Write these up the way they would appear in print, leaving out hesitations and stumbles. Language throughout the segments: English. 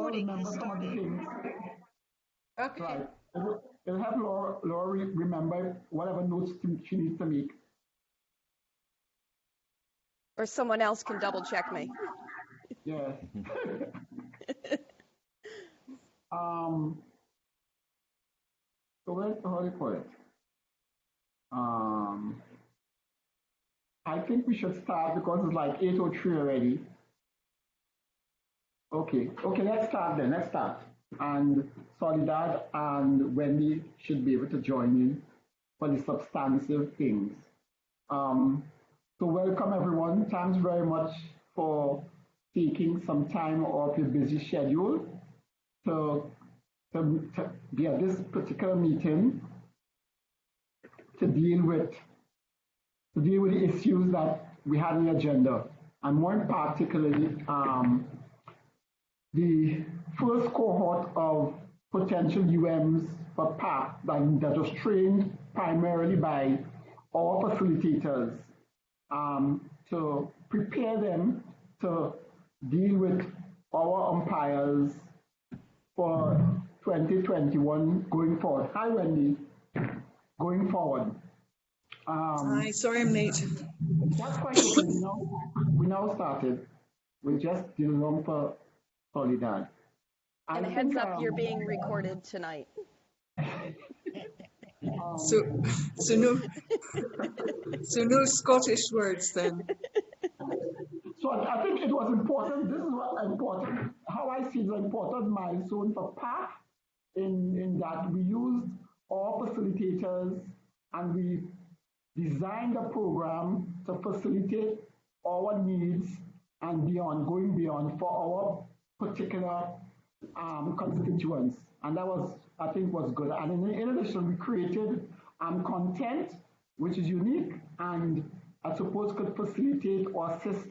recording has remember some of the started. things. Okay. Right. It'll help Laura remember whatever notes she needs to make. Or someone else can double check me. Yes. um. So how do you call it? Um. I think we should start because it's like 8:03 already. Okay. Okay. Let's start then. Let's start. And Soledad and Wendy should be able to join in for the substantive things. Um, so welcome everyone. Thanks very much for taking some time off your busy schedule to, to be at this particular meeting to deal with the issues that we had on the agenda, and more particularly the first cohort of potential UMs for PAP that was trained primarily by our facilitators to prepare them to deal with our umpires for 2021 going forward. Hi, Wendy. Going forward. Hi, sorry I'm late. That's quite okay. We now started. We just did along for Soledad. And a heads up, you're being recorded tonight. So no Scottish words then. So I think it was important. This is what important. How I see the important milestone for PAF in that we used our facilitators and we designed a program to facilitate our needs and beyond, going beyond for our particular constituents. And that was, I think, was good. And in addition, we created content which is unique and I suppose could facilitate or assist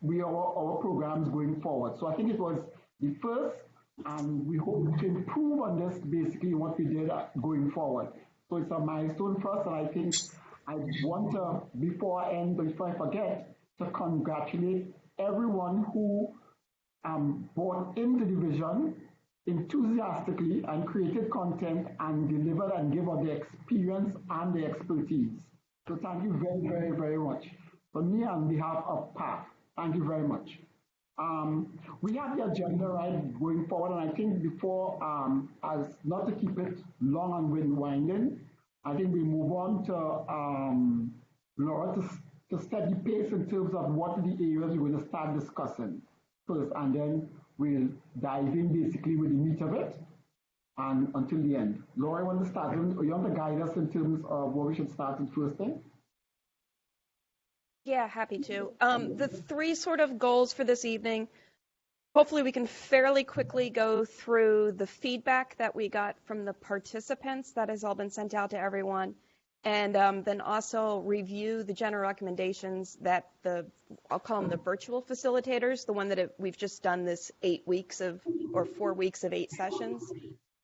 with our programs going forward. So I think it was the first, and we hope to improve on this basically what we did going forward. So it's a milestone for us, and I think I want to, before I forget, to congratulate everyone who bought into the vision enthusiastically and created content and delivered and gave us the experience and the expertise. So thank you very, very, very much. From me on behalf of PAF, thank you very much. We have the agenda right going forward, and I think before, as not to keep it long and winding, I think we move on to Laura to set the pace in terms of what are the areas we're going to start discussing first, and then we'll dive in basically with the meat of it and until the end. Laura, you want to start? You want to guide us in terms of what we should start with first thing? Yeah, happy to. The three sort of goals for this evening, hopefully we can fairly quickly go through the feedback that we got from the participants that has all been sent out to everyone, and then also review the general recommendations that I'll call them the virtual facilitators, the one that we've just done this 4 weeks of 8 sessions.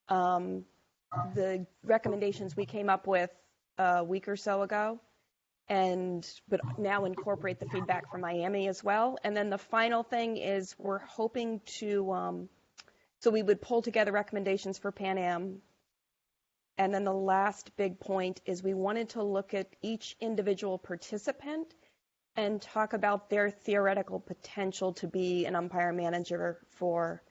The recommendations we came up with a week or so ago, but now incorporate the feedback from Miami as well. And then the final thing is we're hoping to, so we would pull together recommendations for Pan Am. And then the last big point is we wanted to look at each individual participant and talk about their theoretical potential to be an umpire manager for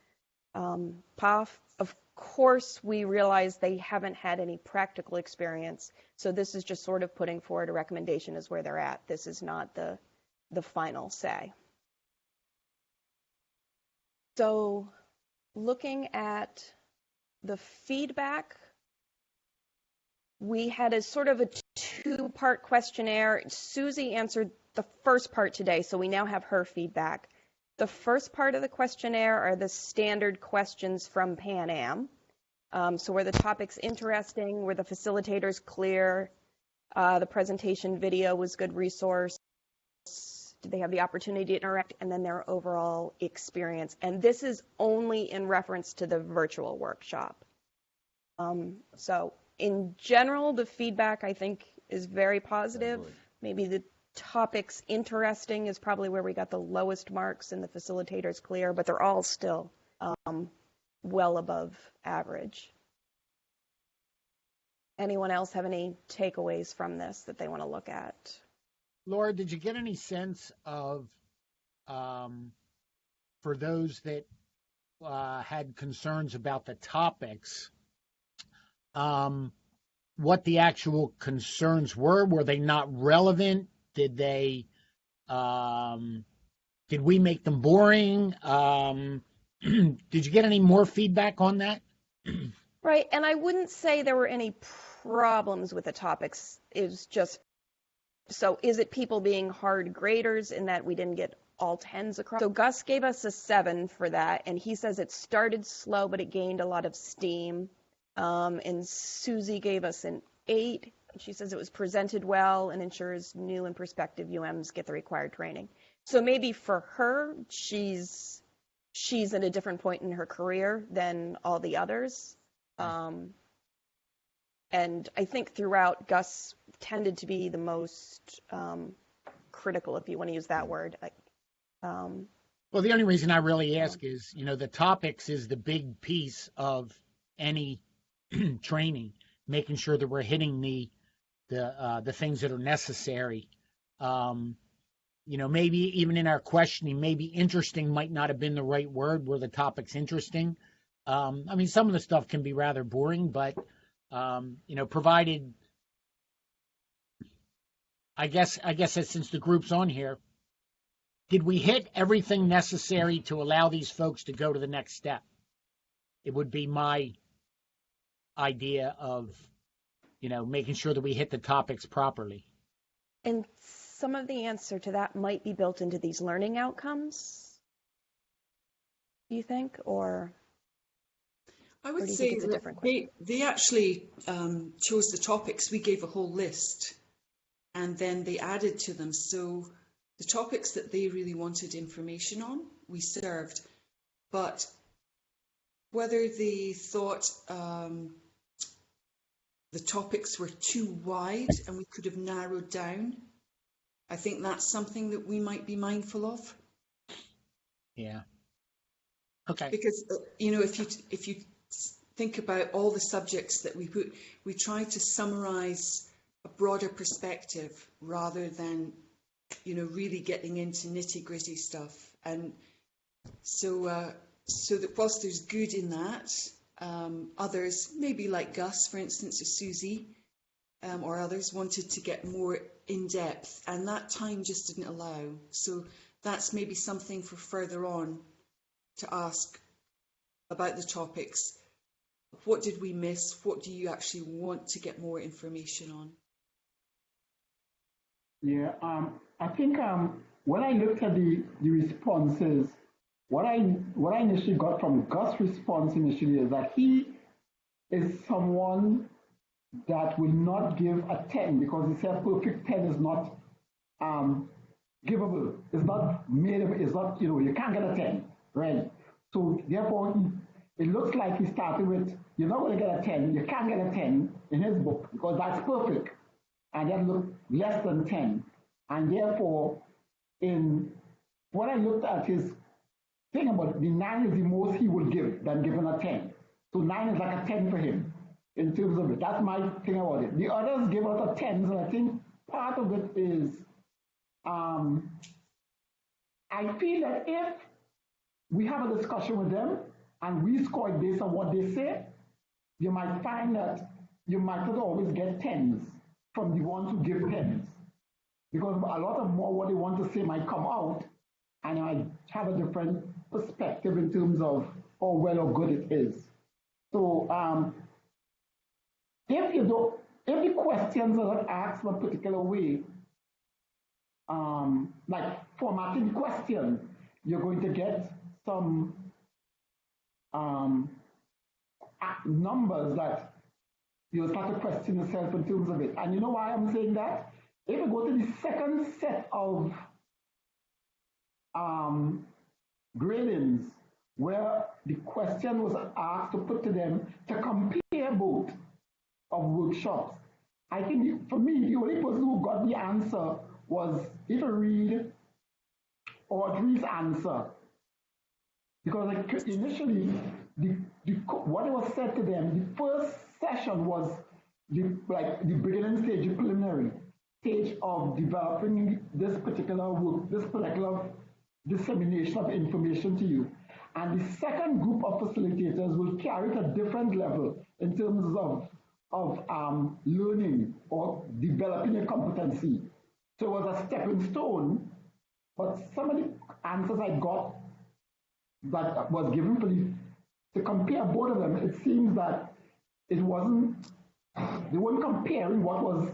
PAF. Of course, we realize they haven't had any practical experience, so this is just sort of putting forward a recommendation as where they're at. This is not the final say. So looking at the feedback, we had a sort of a 2-part questionnaire. Susie answered the first part today, so we now have her feedback. The first part of the questionnaire are the standard questions from Pan Am. So were the topics interesting? Were the facilitators clear? The presentation video was good resource. Did they have the opportunity to interact? And then their overall experience. And this is only in reference to the virtual workshop. So in general, the feedback I think is very positive. Maybe the topics interesting is probably where we got the lowest marks, and the facilitators clear, but they're all still well above average. Anyone else have any takeaways from this that they want to look at? Laura, did you get any sense of, for those that had concerns about the topics, what the actual concerns were? Were they not relevant? Did they, did we make them boring? Did you get any more feedback on that? Right, and I wouldn't say there were any problems with the topics. It was just, so is it people being hard graders in that we didn't get all 10s across? So Gus gave us a 7 for that, and he says it started slow, but it gained a lot of steam. And Susie gave us an 8. She says it was presented well and ensures new and prospective UMs get the required training. So maybe for her, she's at a different point in her career than all the others. And I think throughout, Gus tended to be the most critical, if you want to use that word. Well, the only reason I really ask is, the topics is the big piece of any training, making sure that we're hitting the things that are necessary. Maybe even in our questioning, maybe interesting might not have been the right word where the topic's interesting. Some of the stuff can be rather boring, but, provided, I guess that since the group's on here, did we hit everything necessary to allow these folks to go to the next step? It would be my idea of, making sure that we hit the topics properly. And some of the answer to that might be built into these learning outcomes, do you think? Or I would do you say think it's a different question? they actually chose the topics. We gave a whole list, and then they added to them. So the topics that they really wanted information on, we served. But whether they thought the topics were too wide and we could have narrowed down, I think that's something that we might be mindful of. Yeah. Okay. Because if you think about all the subjects that we put, we try to summarize a broader perspective rather than really getting into nitty-gritty stuff. And so that whilst there's good in that, others, maybe like Gus, for instance, or Susie, or others, wanted to get more in depth, and that time just didn't allow. So that's maybe something for further on to ask about the topics. What did we miss? What do you actually want to get more information on? Yeah, I think when I looked at the responses, what I initially got from Gus' response initially is that he is someone that will not give a 10 because he said perfect 10 is not givable. It's not made of, it's not, you can't get a 10, right? So therefore, it looks like he started with, you're not going to get a 10, you can't get a 10 in his book because that's perfect. And that looked less than 10. And therefore, when I looked at his thing about the 9 is the most he will give than given a 10. So 9 is like a 10 for him in terms of it. That's my thing about it. The others gave out a 10s, and I think part of it is I feel that if we have a discussion with them and we score it based on what they say, you might find that you might not always get 10s from the ones who give 10s. Because a lot of more what they want to say might come out, and I have a different perspective in terms of how well or good it is. So if the questions are not asked in a particular way, like formatting questions, you're going to get some numbers that you'll start to question yourself in terms of it. And you know why I'm saying that? If you go to the second set of gradings, where the question was asked to put to them to compare both of workshops, I think for me, the only person who got the answer was, if you read Audrey's answer, Because like, initially, what was said to them, the first session was the beginning stage, the preliminary stage of developing this particular work, this particular dissemination of information to you. And the second group of facilitators will carry it at different level in terms of learning or developing a competency. So it was a stepping stone, but some of the answers I got that was given for to compare both of them, it seems that it wasn't, they weren't comparing what was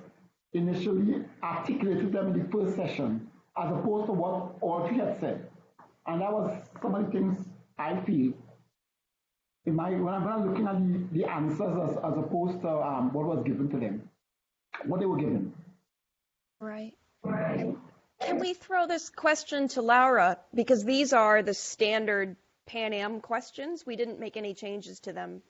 initially articulated to them in the first session as opposed to what Audrey had said. And that was some of the things I feel when I'm looking at the answers as opposed to what was given to them, what they were given. Right. Can we throw this question to Laura? Because these are the standard Pan Am questions. We didn't make any changes to them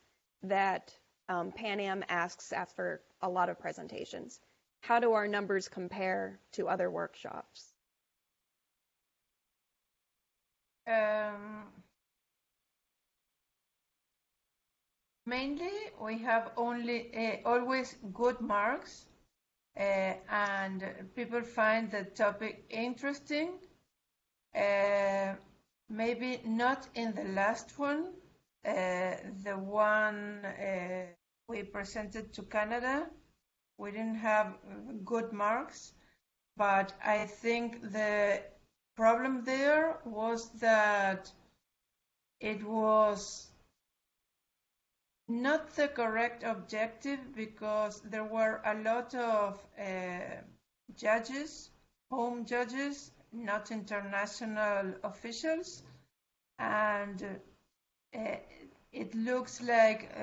that Pan Am asks after a lot of presentations. How do our numbers compare to other workshops? Mainly, we have always good marks, and people find the topic interesting. Maybe not in the last one, the one we presented to Canada. We didn't have good marks, but I think the problem there was that it was not the correct objective because there were a lot of judges, home judges, not international officials, and it looks like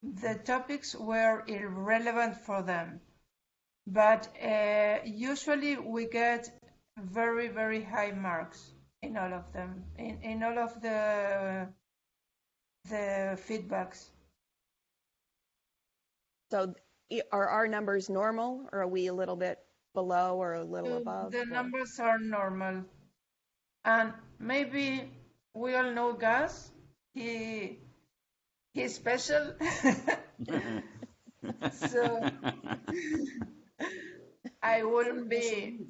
the topics were irrelevant for them. But usually we get very, very high marks in all of them, in all of the feedbacks. So are our numbers normal, or are we a little bit below or a little above? The numbers are normal. And maybe we all know Gus. He's special. So I wouldn't be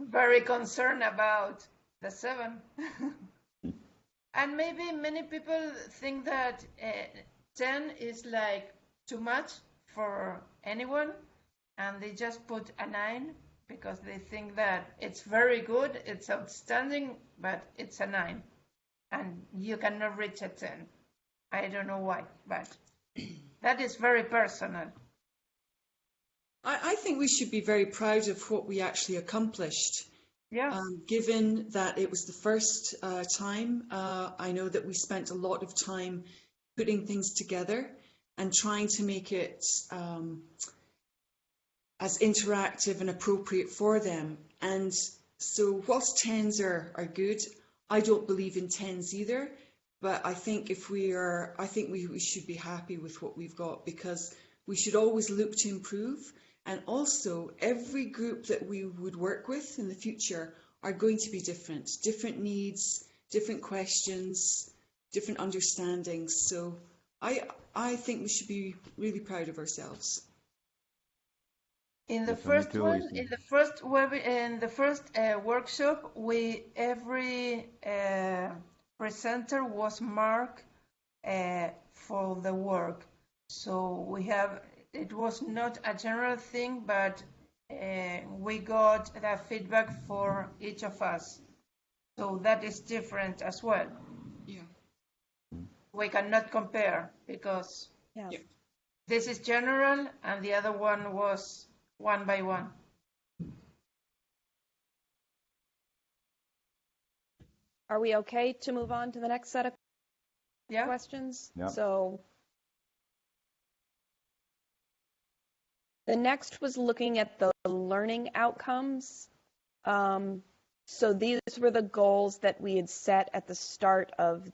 very concerned about the 7. And maybe many people think that 10 is like too much for anyone, and they just put a 9 because they think that it's very good, it's outstanding, but it's a 9, and you cannot reach a 10. I don't know why, but that is very personal. I think we should be very proud of what we actually accomplished. Yeah. Given that it was the first time, I know that we spent a lot of time putting things together and trying to make it as interactive and appropriate for them. And so whilst 10s are good, I don't believe in 10s either. But I think we should be happy with what we've got, because we should always look to improve. And also, every group that we would work with in the future are going to be different needs, different questions, different understandings. So I think we should be really proud of ourselves. In the first one, in the first workshop, every presenter was marked for the work. So it was not a general thing, but we got that feedback for each of us. So that is different as well. Yeah. We cannot compare because this is general and the other one was 1 by 1. Are we okay to move on to the next set of questions? Yeah. So the next was looking at the learning outcomes. So these were the goals that we had set at the start of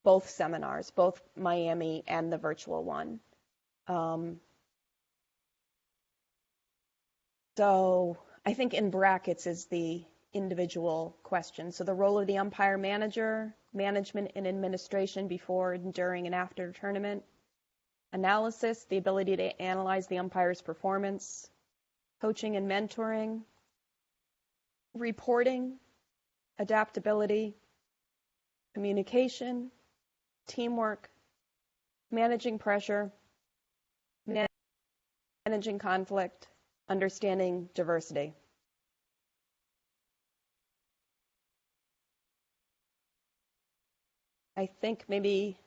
both seminars, both Miami and the virtual one. So I think in brackets is the individual questions. So the role of the umpire manager, management and administration before, during, and after tournament, analysis, the ability to analyze the umpire's performance, coaching and mentoring, reporting, adaptability, communication, teamwork, managing pressure, managing conflict, understanding diversity. I think maybe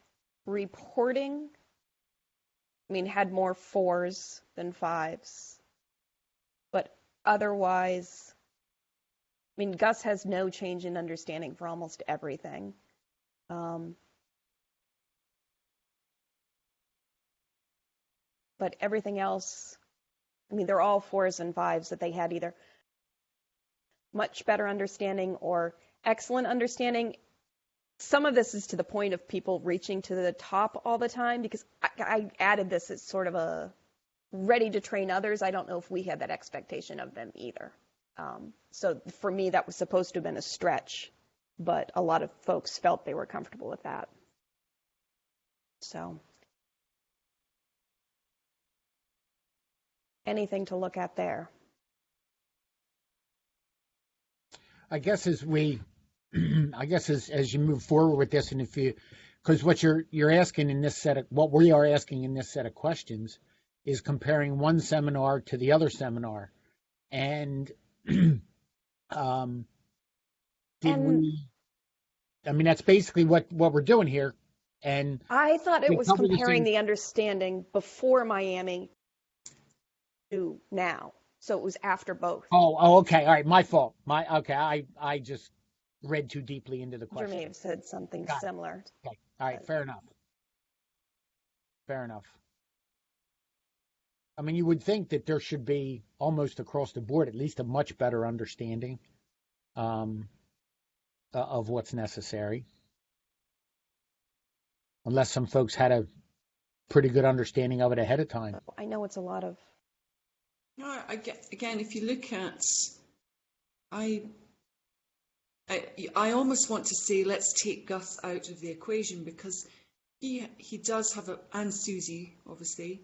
reporting, had more 4s than 5s. But otherwise, Gus has no change in understanding for almost everything. But everything else, they're all 4s and 5s that they had either much better understanding or excellent understanding. Some of this is to the point of people reaching to the top all the time, because I added this as sort of a ready to train others. I don't know if we had that expectation of them either. So for me, that was supposed to have been a stretch, but a lot of folks felt they were comfortable with that. So anything to look at there? I guess as you move forward with this, and because what you're asking in this what we are asking in this set of questions is comparing one seminar to the other seminar, and that's basically what we're doing here. And I thought it was comparing the understanding before Miami to now. So it was after both. Oh, okay. All right. My fault. I just read too deeply into the question. You may have said something similar. Okay. All right. Fair enough. You would think that there should be almost across the board, at least a much better understanding of what's necessary. Unless some folks had a pretty good understanding of it ahead of time. I know it's a lot of... No, again, if you look at, I almost want to say let's take Gus out of the equation, because he does have and Susie obviously,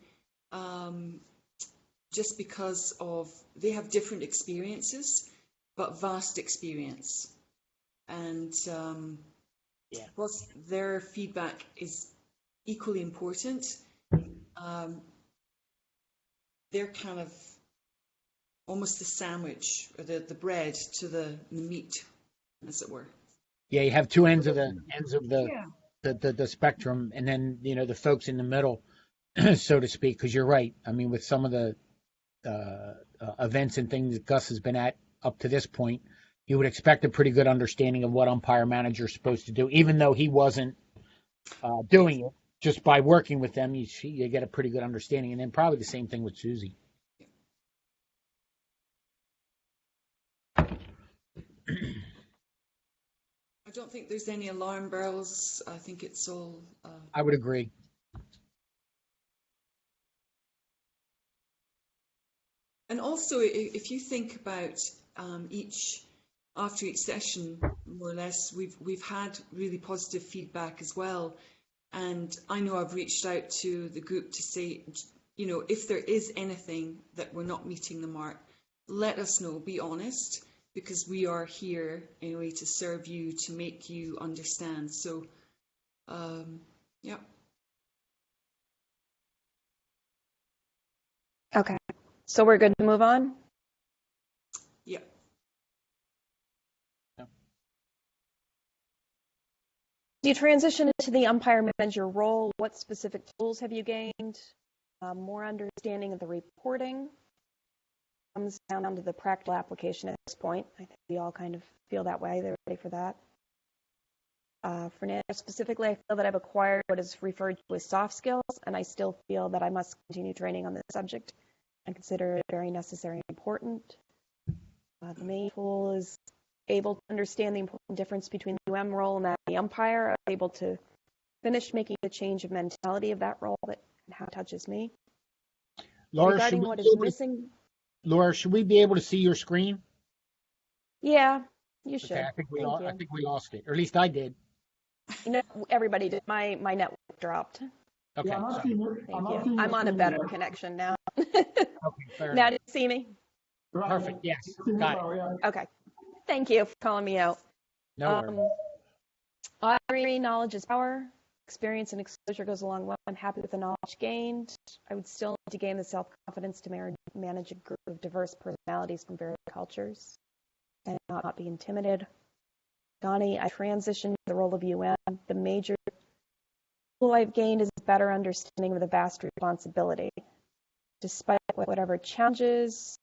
just because of they have different experiences, but vast experience, and whilst their feedback is equally important, they're kind of almost the sandwich, or the bread to the meat, as it were. Yeah, you have two ends of the spectrum, and then the folks in the middle, so to speak. Because you're right. With some of the events and things that Gus has been at up to this point, you would expect a pretty good understanding of what umpire manager is supposed to do, even though he wasn't doing it. Just by working with them, you get a pretty good understanding, and then probably the same thing with Susie. I don't think there's any alarm bells. I think it's all... I would agree. And also, if you think about after each session, more or less, we've had really positive feedback as well. And I know I've reached out to the group to say, if there is anything that we're not meeting the mark, let us know, be honest, because we are here anyway to serve you, to make you understand. So, yeah. Okay. So we're good to move on? Yeah. You transition into the umpire manager role. What specific tools have you gained? More understanding of the reporting. Comes down to the practical application at this point. I think we all kind of feel that way. They're ready for that. For now, specifically, I feel that I've acquired what is referred to as soft skills, and I still feel that I must continue training on this subject and consider it very necessary and important. The main tool is able to understand the important difference between the UM role and that of the umpire. I'm able to finish making the change of mentality of that role and how it touches me. Laura, regarding what is missing. Laura, should we be able to see your screen? Yeah, You should. Okay, I think Thank you. I think we lost it, or at least I did. You know, everybody did. My network dropped. Okay, Yeah, I'm not so, seeing it. Thank I'm not you. seeing I'm your on a screen better yet. connection now. okay, fair Now, enough. do you see me? Right. Perfect, yes, Seeing got it. now, yeah. Okay. Thank you for calling me out. No worries. Audrey, knowledge is power. Experience and exposure goes along well. I'm happy with the knowledge gained. I would still need to gain the self-confidence to manage a group of diverse personalities from various cultures and not be intimidated. Donnie, I transitioned to the role of UM. The major tool I've gained is a better understanding of the vast responsibility. Despite whatever challenges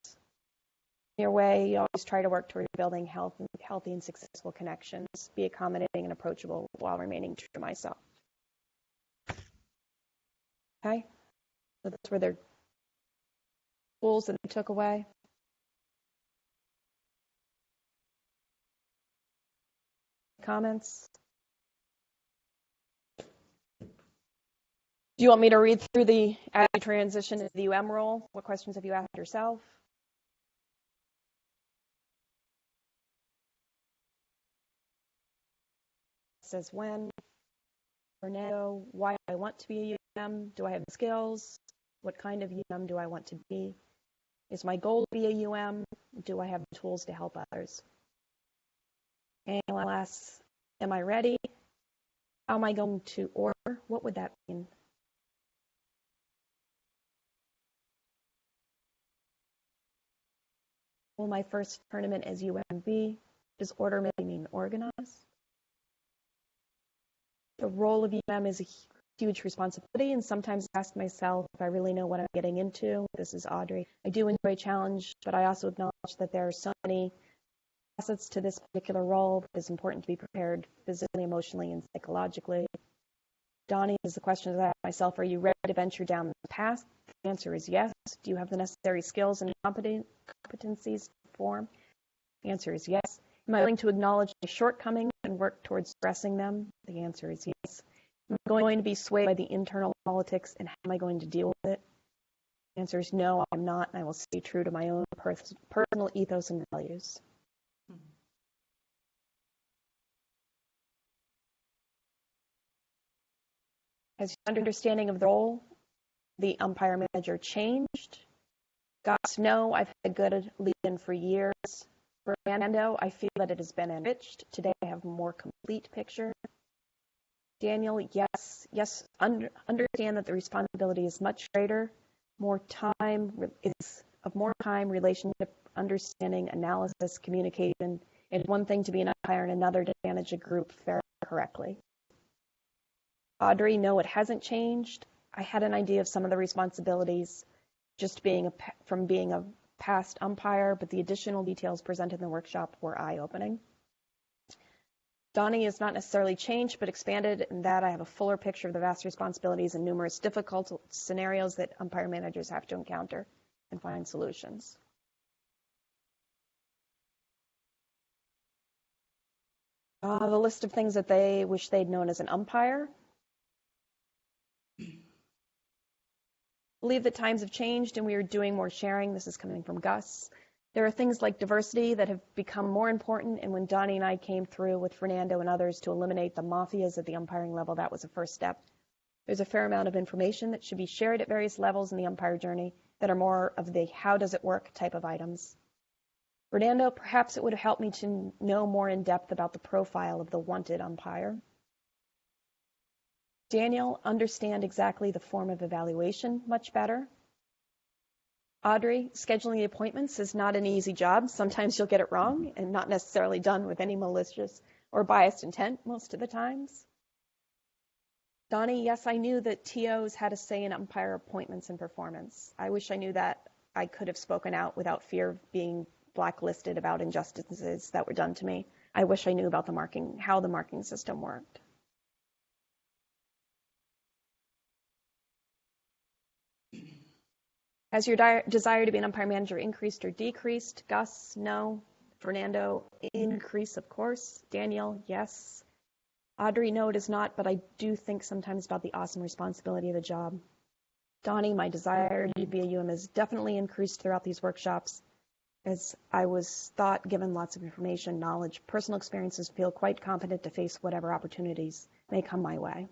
your way, you always try to work toward building healthy and successful connections, be accommodating and approachable while remaining true to myself. Okay? So that's where their tools that they took away. Comments? Do you want me to read through the as you transition to the UM role? What questions have you asked yourself? It says when. Fernando, why I want to be a UM? Do I have the skills? What kind of UM do I want to be? Is my goal to be a UM? Do I have the tools to help others? And last, am I ready? How am I going to order? What would that mean? Will my first tournament as UM be? Does order maybe mean organize? The role of UM is a huge responsibility, and sometimes I ask myself if I really know what I'm getting into. This is Audrey. I do enjoy a challenge, but I also acknowledge that there are so many facets to this particular role. It's important to be prepared physically, emotionally, and psychologically. Donnie is the question that I ask myself, are you ready to venture down the path? The answer is yes. Do you have the necessary skills and competencies to perform? The answer is yes. Am I willing to acknowledge my shortcomings and work towards addressing them? The answer is yes. Am I going to be swayed by the internal politics, and how am I going to deal with it? The answer is no, I'm not, and I will stay true to my own personal ethos and values. Has your understanding of the role, the umpire manager, changed? Gus, no, I've had a good lead-in for years. Fernando, I feel that it has been enriched. Today I have a more complete picture. Daniel, yes, understand that the responsibility is much greater. More time, relationship, understanding, analysis, communication. It's one thing to be an umpire and another to manage a group fairly correctly. Audrey, no, it hasn't changed. I had an idea of some of the responsibilities just from being a past umpire, but the additional details presented in the workshop were eye-opening. Donnie has not necessarily changed, but expanded in that I have a fuller picture of the vast responsibilities and numerous difficult scenarios that umpire managers have to encounter and find solutions. The list of things that they wish they'd known as an umpire. I believe that times have changed and we are doing more sharing. This is coming from Gus. There are things like diversity that have become more important, and when Donnie and I came through with Fernando and others to eliminate the mafias at the umpiring level, that was a first step. There's a fair amount of information that should be shared at various levels in the umpire journey that are more of the how does it work type of items. Fernando, perhaps it would have helped me to know more in depth about the profile of the wanted umpire. Daniel, understand exactly the form of evaluation much better. Audrey, scheduling the appointments is not an easy job. Sometimes you'll get it wrong and not necessarily done with any malicious or biased intent most of the times. Donnie, yes, I knew that TOs had a say in umpire appointments and performance. I wish I knew that I could have spoken out without fear of being blacklisted about injustices that were done to me. I wish I knew about how the marking system worked. Has your desire to be an umpire manager increased or decreased? Gus, no. Fernando, increase, of course. Daniel, yes. Audrey, no, it is not, but I do think sometimes about the awesome responsibility of the job. Donnie, my desire to be a UM has definitely increased throughout these workshops. as I was thought, given lots of information, knowledge, personal experiences, feel quite confident to face whatever opportunities may come my way.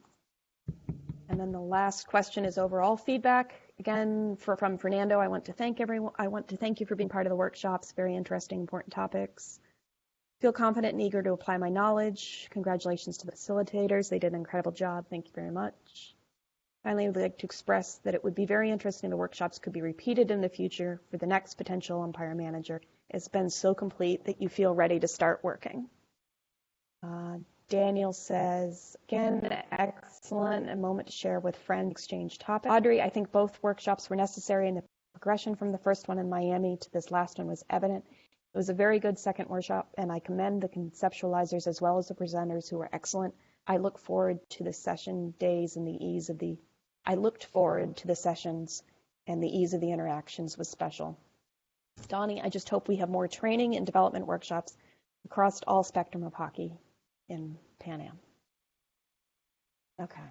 And then the last question is overall feedback. Again, from Fernando, I want to thank everyone. I want to thank you for being part of the workshops. Very interesting, important topics. Feel confident and eager to apply my knowledge. Congratulations to the facilitators. They did an incredible job. Thank you very much. Finally, I would like to express that it would be very interesting if the workshops could be repeated in the future for the next potential umpire manager. It's been so complete that you feel ready to start working. Daniel says, again, excellent, a moment to share with friends, exchange topics. Audrey, I think both workshops were necessary, and the progression from the first one in Miami to this last one was evident. It was a very good second workshop, and I commend the conceptualizers as well as the presenters who were excellent. I look forward to the session days and the ease of the, I looked forward to the sessions and the ease of the interactions was special. Donnie, I just hope we have more training and development workshops across all spectrum of hockey in Pan Am. Okay.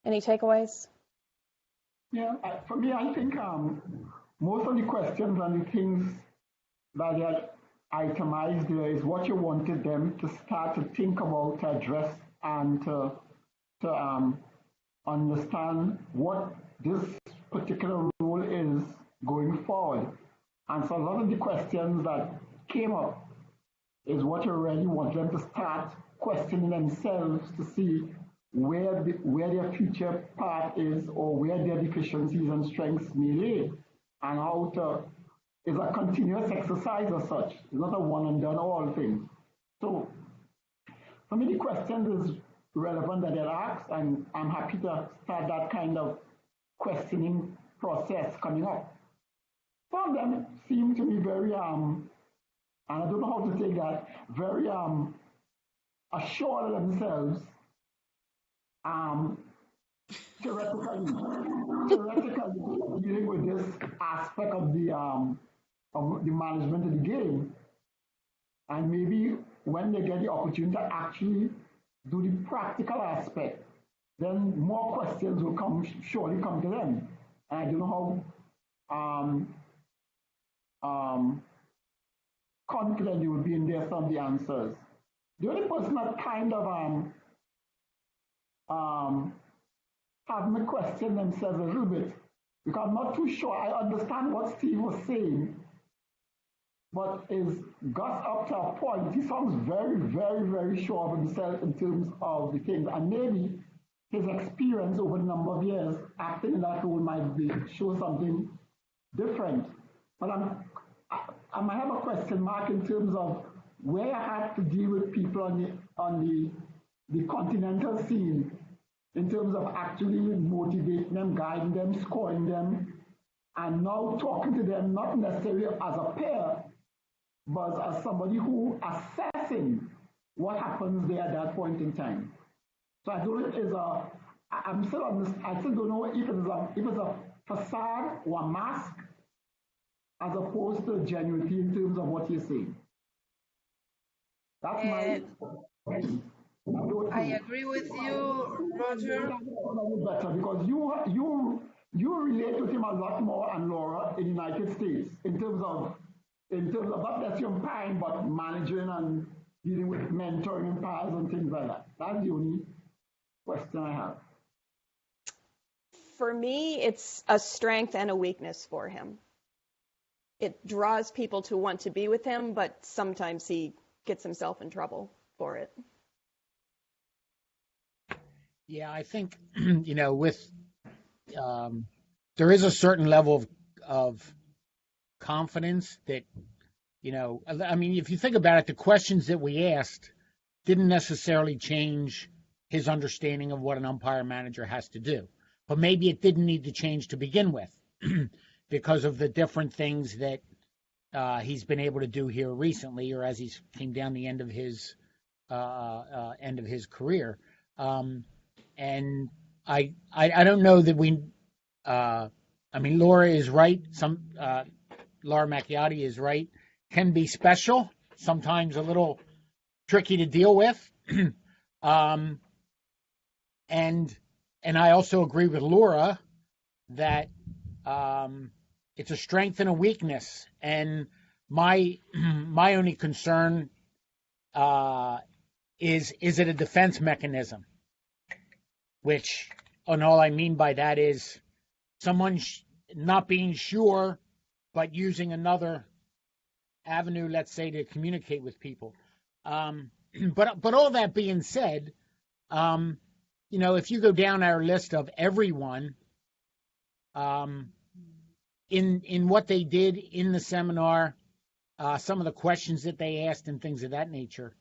Any takeaways? Yeah, for me, I think most of the questions and the things that are itemized there is what you wanted them to start to think about, to address, and to understand what this particular role is going forward. And so a lot of the questions that came up is what you really want them to start questioning themselves to see where their future path is or where their deficiencies and strengths may lay, and how to, it's a continuous exercise as such. It's not a one and done all thing. So for me, the question is relevant that they're asked, and I'm happy to start that kind of questioning process coming up. Some of them seem to be very, and I don't know how to take that, very assured of themselves, theoretically dealing with this aspect of the management of the game. And maybe when they get the opportunity to actually do the practical aspect, then more questions will surely come to them. And I don't know how confident you will be in some of the answers. The only person that kind of have me question themselves a little bit, because I'm not too sure I understand what Steve was saying, but is Gus up to a point? He sounds very, very, very sure of himself in terms of the things, and maybe his experience over a number of years acting in that role might show something different. But I might have a question mark in terms of where I have to deal with people on the continental scene in terms of actually motivating them, guiding them, scoring them, and now talking to them not necessarily as a peer, but as somebody who assessing what happens there at that point in time. So I don't know if it's I still don't know if it's a facade or a mask as opposed to genuinity in terms of what you're saying. That's my question. I agree with you, Roger. Better because you relate with him a lot more, and Laura, in the United States in terms of not just your time, but managing and dealing with mentoring pals and things like that. That's the only question I have. For me, it's a strength and a weakness for him. It draws people to want to be with him, but sometimes he gets himself in trouble for it. Yeah, I think, with there is a certain level of confidence that, if you think about it, the questions that we asked didn't necessarily change his understanding of what an umpire manager has to do. But maybe it didn't need to change to begin with because of the different things that he's been able to do here recently, or as he's came down the end of his career. And I don't know that we. Laura is right. Laura Macchiotti is right. Can be special, sometimes a little tricky to deal with. and I also agree with Laura that it's a strength and a weakness. And my only concern is it a defense mechanism? Which, and all I mean by that is someone not being sure, but using another avenue, let's say, to communicate with people. But all that being said, if you go down our list of everyone, in what they did in the seminar, some of the questions that they asked and things of that nature,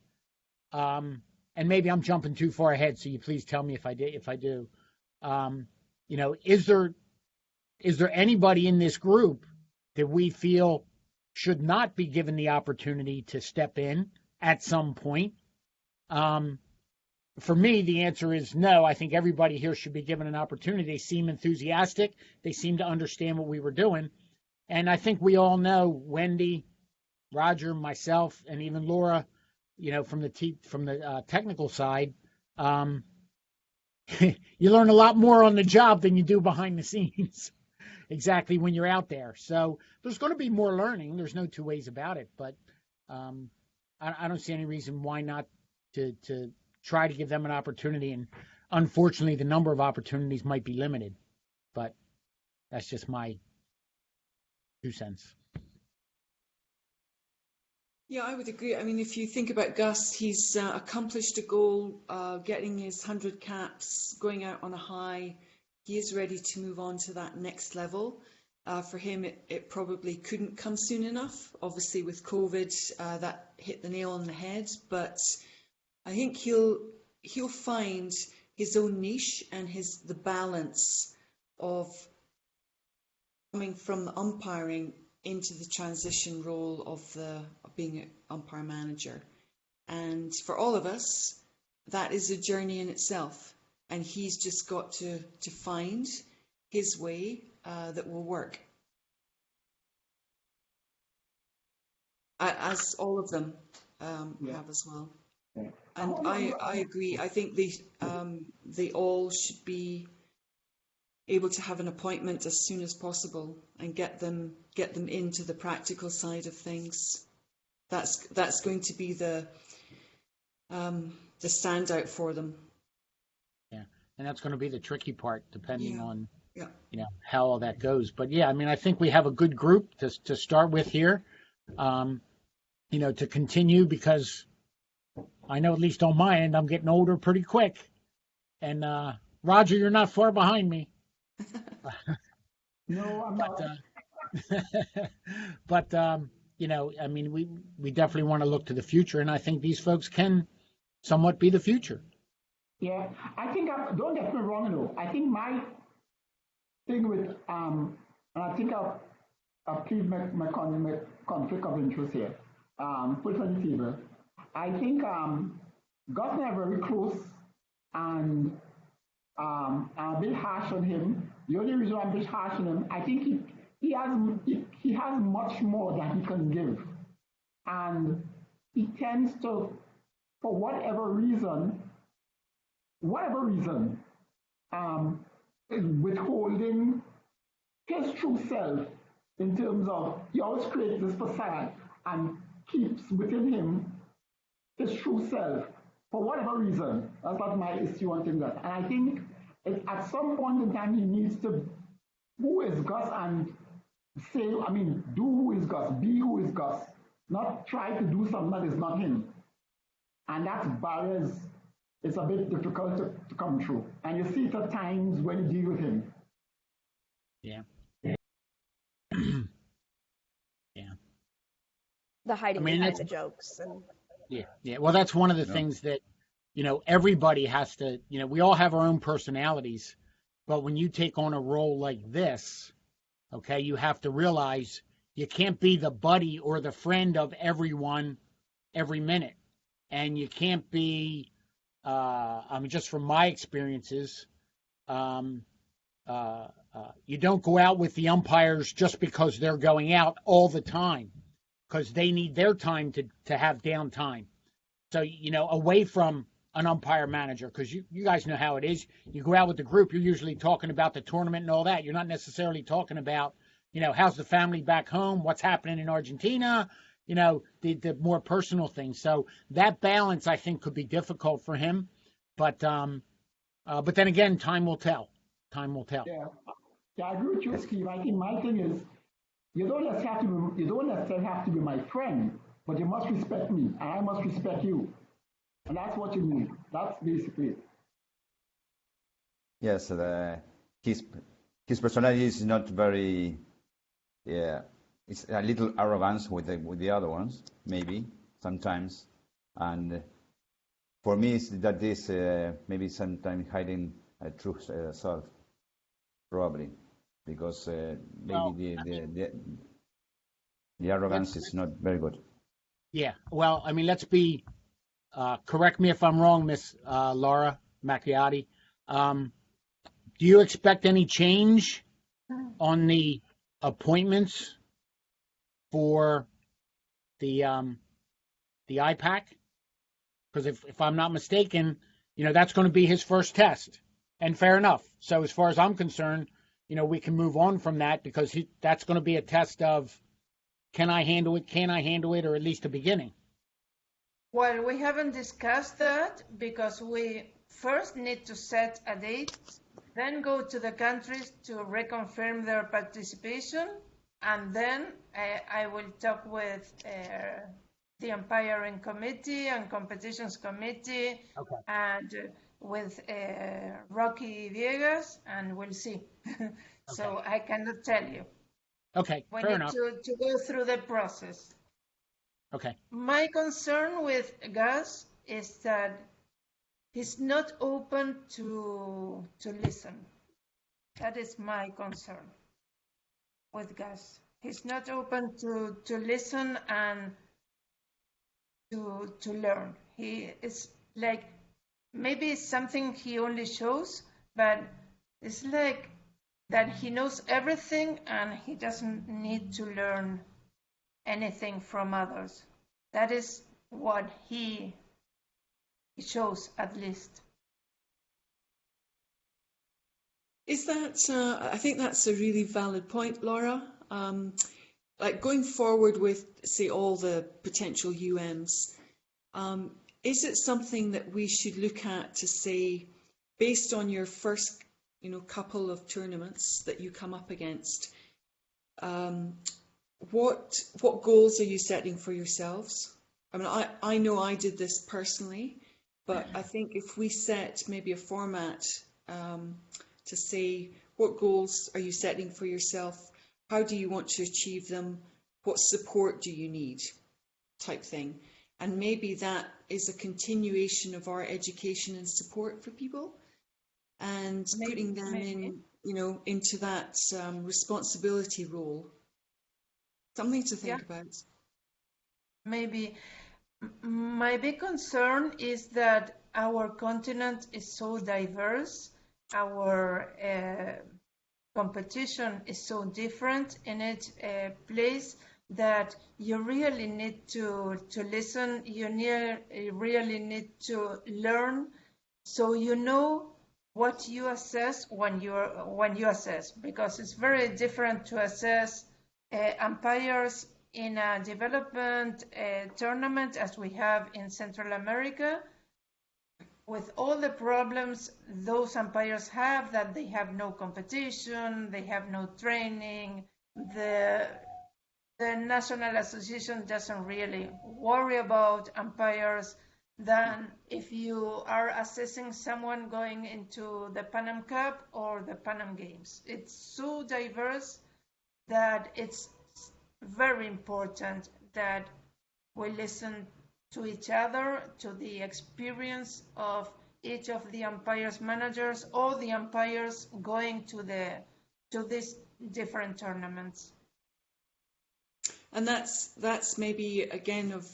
and maybe I'm jumping too far ahead, so you please tell me if I do. Is there anybody in this group that we feel should not be given the opportunity to step in at some point? For me, the answer is no. I think everybody here should be given an opportunity. They seem enthusiastic. They seem to understand what we were doing. And I think we all know, Wendy, Roger, myself, and even Laura, from the technical side, you learn a lot more on the job than you do behind the scenes. Exactly, when you're out there. So there's going to be more learning. There's no two ways about it. But I don't see any reason why not to try to give them an opportunity. And unfortunately, the number of opportunities might be limited. But that's just my 2 cents. Yeah, I would agree. I mean, if you think about Gus, he's accomplished a goal, getting his 100 caps, going out on a high. He is ready to move on to that next level. For him, it probably couldn't come soon enough. Obviously, with COVID, that hit the nail on the head. But I think he'll find his own niche and the balance of coming from the umpiring into the transition role of being an umpire manager. And for all of us, that is a journey in itself. And he's just got to find his way that will work. As all of them have as well. Yeah. And I agree. I think they all should be able to have an appointment as soon as possible and get them into the practical side of things. That's going to be the standout for them. Yeah, and that's going to be the tricky part, depending on Yeah. How all that goes. But yeah, I mean, I think we have a good group to start with here. To continue, because I know, at least on my end, I'm getting older pretty quick. And Roger, you're not far behind me. No, I'm not. But I mean, we definitely want to look to the future, and I think these folks can somewhat be the future. Yeah, I think, don't get me wrong, I think my thing with, and I think I'll plead my conflict of interest here, put it on the table. I think Gus and I are very close, and I'm a bit harsh on him. The only reason I'm a bit harsh on him, I think he has much more that he can give. And he tends to, for whatever reason, is withholding his true self, in terms of he always creates this facade and keeps within him his true self for whatever reason. That's not my issue on things that. And I think at some point in time he needs to, who is Gus, and say, do who is Gus, be who is Gus, not try to do something that is not him. And that's barriers. It's a bit difficult to come through. And you see it at times when you deal with him. Yeah. Yeah. The hiding behind the jokes. And Yeah. Well, that's one of the things that, everybody has to, we all have our own personalities, but when you take on a role like this, okay, you have to realize you can't be the buddy or the friend of everyone every minute. And you can't be, just from my experiences, you don't go out with the umpires just because they're going out all the time, because they need their time to have downtime. So, away from an umpire manager, because you guys know how it is. You go out with the group, you're usually talking about the tournament and all that. You're not necessarily talking about, how's the family back home, what's happening in Argentina, the more personal things. So that balance, I think, could be difficult for him. But then again, time will tell. Time will tell. Yeah, I agree with you, Steve. I think my thing is, you don't necessarily have to be my friend, but you must respect me, and I must respect you. And that's what you need. That's basically it. Yes, his personality is not very, yeah, it's a little arrogance with the other ones, maybe sometimes, and for me, that is maybe sometimes hiding a true self, probably, because maybe the arrogance is not very good. Yeah, well, I mean, let's be. Correct me if I'm wrong, Miss Laura Macchiotti. Do you expect any change on the appointments for the IPAC? Because if I'm not mistaken, that's going to be his first test, and fair enough. So as far as I'm concerned, we can move on from that, because that's going to be a test of, can I handle it? Can I handle it? Or at least a beginning. Well, we haven't discussed that, because we first need to set a date, then go to the countries to reconfirm their participation, and then I will talk with the umpiring committee and competitions committee, Okay. and with Rocky Viegas, and we'll see. So I cannot tell you. Okay, We fair need enough. to go through the process. Okay. My concern with Gus is that he's not open to listen. That is my concern with Gus. He's not open to listen and to learn. He is like, maybe it's something he only shows, but it's like that he knows everything and he doesn't need to learn anything from others. That is what he shows, at least. Is that, I think that's a really valid point, Laura. Like going forward with, say, all the potential UMs, is it something that we should look at to say, based on your first, couple of tournaments that you come up against, what goals are you setting for yourselves? I mean, I know I did this personally, but I think if we set maybe a format to say, what goals are you setting for yourself? How do you want to achieve them? What support do you need? Type thing. And maybe that is a continuation of our education and support for people, and putting them in, into that responsibility role. Something to think about. Maybe. My big concern is that our continent is so diverse. Our competition is so different in each place that you really need to listen. You really need to learn, so you know what you assess when you assess, because it's very different to assess umpires in a development tournament as we have in Central America, with all the problems those umpires have, that they have no competition, they have no training, the National Association doesn't really worry about umpires, than if you are assessing someone going into the Pan Am Cup or the Pan Am Games. It's so diverse that it's very important that we listen to each other, to the experience of each of the umpires managers or the umpires going to these different tournaments. And that's maybe again of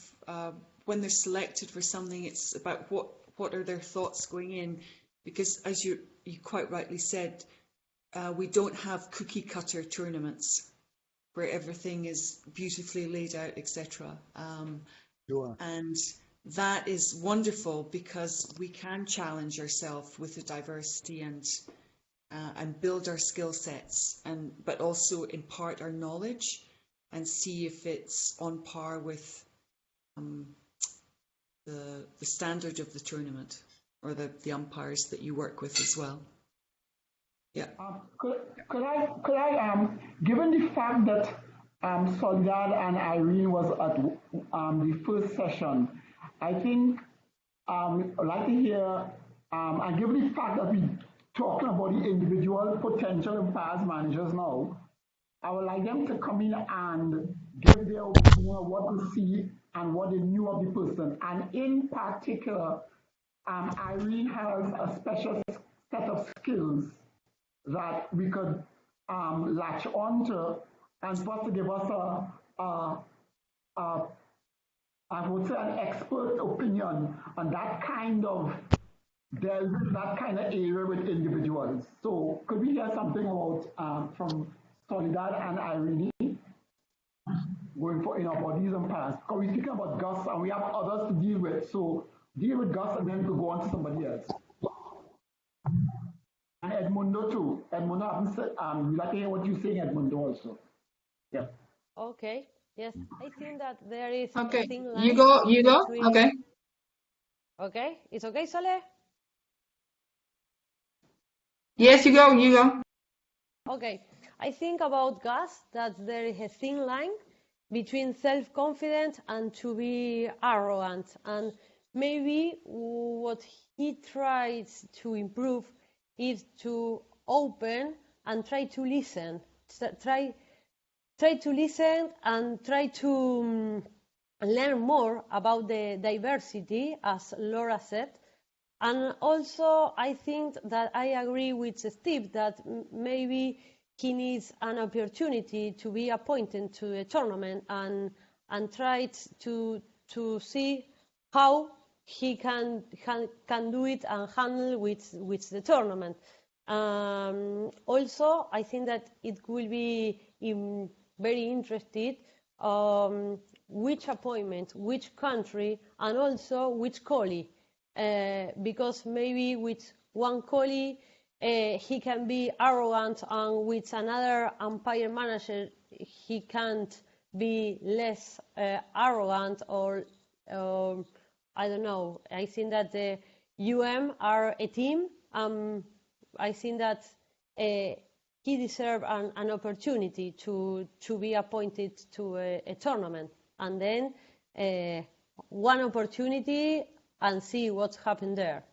when they're selected for something, it's about what are their thoughts going in, because as you quite rightly said, we don't have cookie cutter tournaments where everything is beautifully laid out, etc. Sure. And that is wonderful because we can challenge ourselves with the diversity and build our skill sets, but also impart our knowledge and see if it's on par with the standard of the tournament or the umpires that you work with as well. Yeah. Could I given the fact that Soledad and Irene was at the first session, I think I'd like to hear, and given the fact that we're talking about the individual potential umpires managers now, I would like them to come in and give their opinion of what they see and what they knew of the person. And in particular, Irene has a special set of skills that we could latch onto and for to give us I would say an expert opinion on that kind of area with individuals. So could we hear something about from Soledad and Irene going for about these umpires? Because we're speaking about Gus and we have others to deal with. So deal with Gus and then we'll go on to somebody else. And Edmundo too. Edmundo, I haven't said, we'd like to hear what you're saying, Edmundo, also. Yeah. Okay. Yes, I think that there is Okay. a thin line. You go. Between... Okay. Okay. It's okay, Sole? Yes, you go. Okay. I think about Gus that there is a thin line between self-confidence and to be arrogant. And maybe what he tries to improve is to open and try to listen. Try to listen and try to learn more about the diversity, as Laura said. And also, I think that I agree with Steve that maybe he needs an opportunity to be appointed to a tournament and try to see how he can do it and handle with the tournament. Also, I think that it will be very interested which appointment, which country, and also which colleague, because maybe with one colleague he can be arrogant, and with another umpire manager he can't be less arrogant, or I don't know. I think that the are a team. I think that he deserves an opportunity to be appointed to a tournament, and then one opportunity and see what's happened there.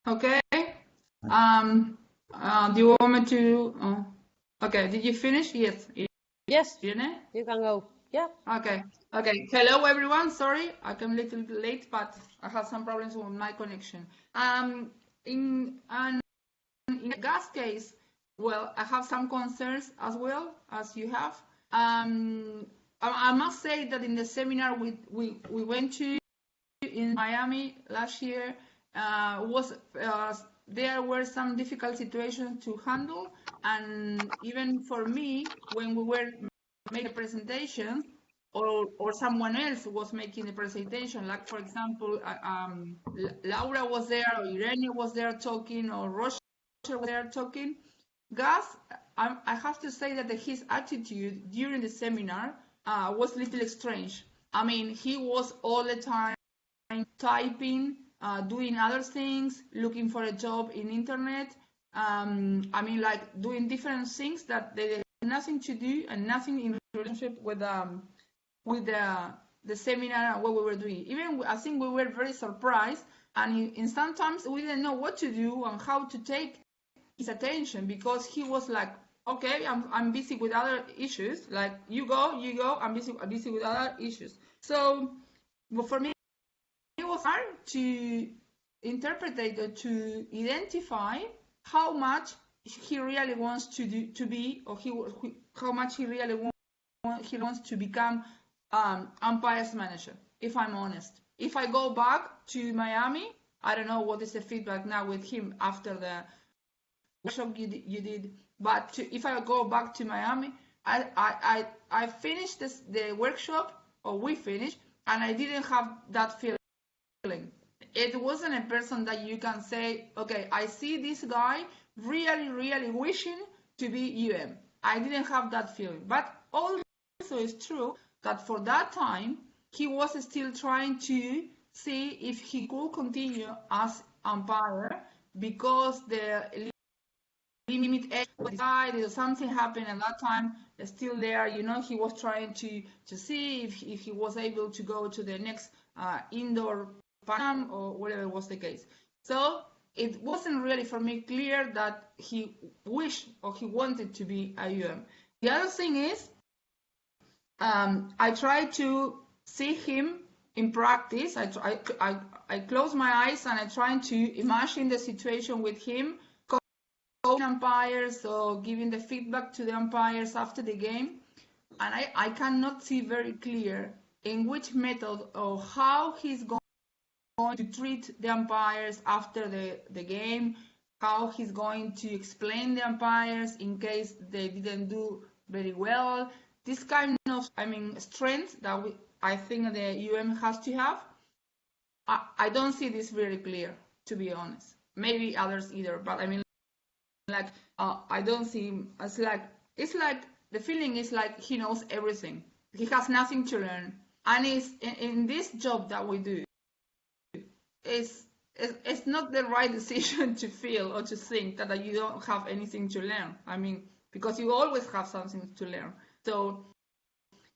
Okay. Do you want me to? Okay. Did you finish? Yes. Yes. You can go. Yeah. Okay. Hello, everyone. Sorry, I came a little bit late, but I had some problems with my connection. In Gus case, well, I have some concerns as well as you have. I must say that in the seminar we went to in Miami last year, there were some difficult situations to handle, and even for me, when we were making a presentation, or someone else was making the presentation, like for example, Laura was there, or Irene was there talking, or Roger was there talking. Gus, I have to say that his attitude during the seminar was a little strange. I mean, he was all the time typing, doing other things, looking for a job in internet. I mean, like doing different things that they had nothing to do and nothing in relationship with the seminar and what we were doing. Even I think we were very surprised, and in sometimes we didn't know what to do and how to take his attention, because he was like, okay, I'm busy with other issues. Like you go. I'm busy with other issues. So, but for me, it was hard to interpret or to identify how much he really wants to be, or how much he really wants to become umpires manager. If I'm honest, if I go back to Miami, I don't know what is the feedback now with him after workshop you did. But if I go back to Miami, I finished the workshop, or we finished, and I didn't have that feeling. It wasn't a person that you can say, okay, I see this guy really, really wishing to be UM. I didn't have that feeling. But also it's true that for that time, he was still trying to see if he could continue as umpire, because the limit age was decided or something happened at that time. Still there, he was trying to see if he was able to go to the next indoor Pan or whatever was the case. So it wasn't really for me clear that he wished or he wanted to be a UM. The other thing is, I tried to see him in practice. I close my eyes and I try to imagine the situation with him, coaching umpires or giving the feedback to the umpires after the game. And I cannot see very clear in which method or how he's going to treat the umpires after the game, how he's going to explain the umpires in case they didn't do very well. This kind of, strength that I think the UM has to have. I don't see this very clear, to be honest. Maybe others either, but I don't see him as it's like the feeling is like he knows everything. He has nothing to learn, and it's in this job that we do. It's not the right decision to feel or to think that you don't have anything to learn. Because you always have something to learn. So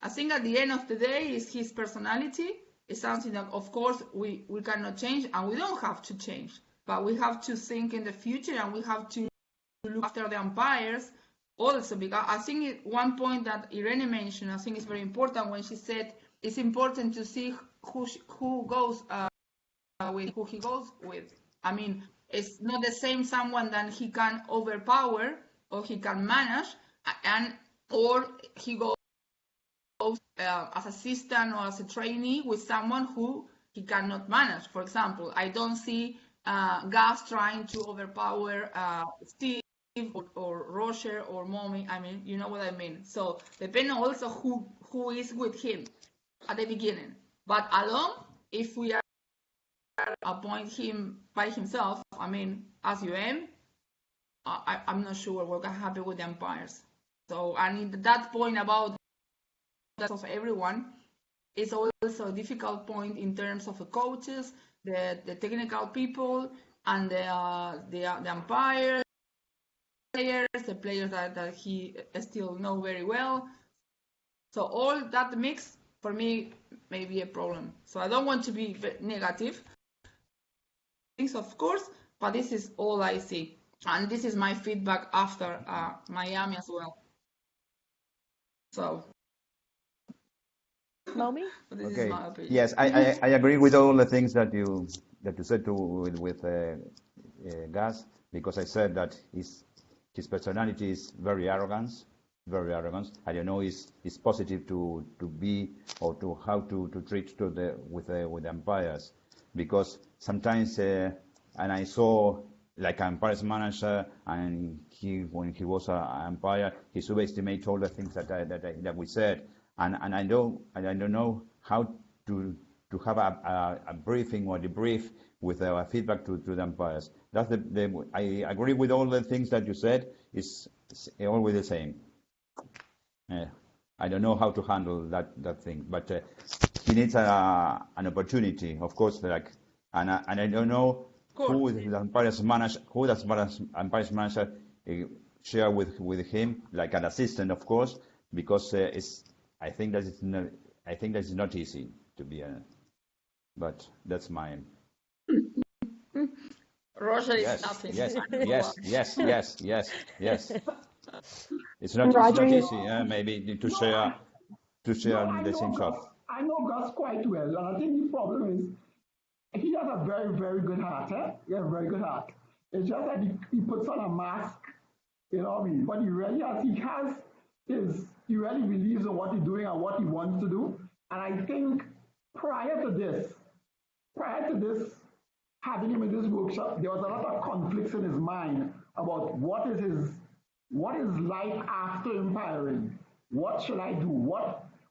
I think at the end of the day, is his personality. It's something that, of course, we cannot change, and we don't have to change. But we have to think in the future, and we have to look after the umpires also. Because I think one point that Irene mentioned, I think is very important when she said it's important to see who goes with who he goes with. It's not the same someone that he can overpower or he can manage, or he goes as assistant or as a trainee with someone who he cannot manage. For example, I don't see Gus trying to overpower Steve or Roger or Mommy. You know what I mean. So depending also who is with him at the beginning. But alone, if we are appoint him by himself, as UM, I'm not sure we're gonna happen with the umpires. So, and that point about that of everyone is also a difficult point in terms of the coaches, the technical people, and the umpires, the players that he still know very well. So all that mix for me may be a problem. So I don't want to be negative, of course, but this is all I see, and this is my feedback after Miami as well. So, Momi? Okay. Yes, I agree with all the things that you said with Gus, because I said that his personality is very arrogant. I don't know it's positive to be or to how to treat with the umpires, because sometimes and I saw like umpires manager, and when he was an umpire, he subestimates all the things that we said, and I don't know how to have a briefing or debrief with our feedback to the umpires. That's I agree with all the things that you said. It's always the same. I don't know how to handle that thing, but he needs an opportunity, of course. And I don't know who the umpires manager share with him, like an assistant, of course, because I think that it's not easy to be but that's mine. Roger is nothing. Yes. It's not easy, maybe to share the same shot. I know Gus quite well, and I think the problem is he has a very, very good heart. He has a very good heart. It's just that he puts on a mask, But he really believes in what he's doing and what he wants to do. And I think prior to this, having him in this workshop, there was a lot of conflicts in his mind about what is life after umpiring. What should I do?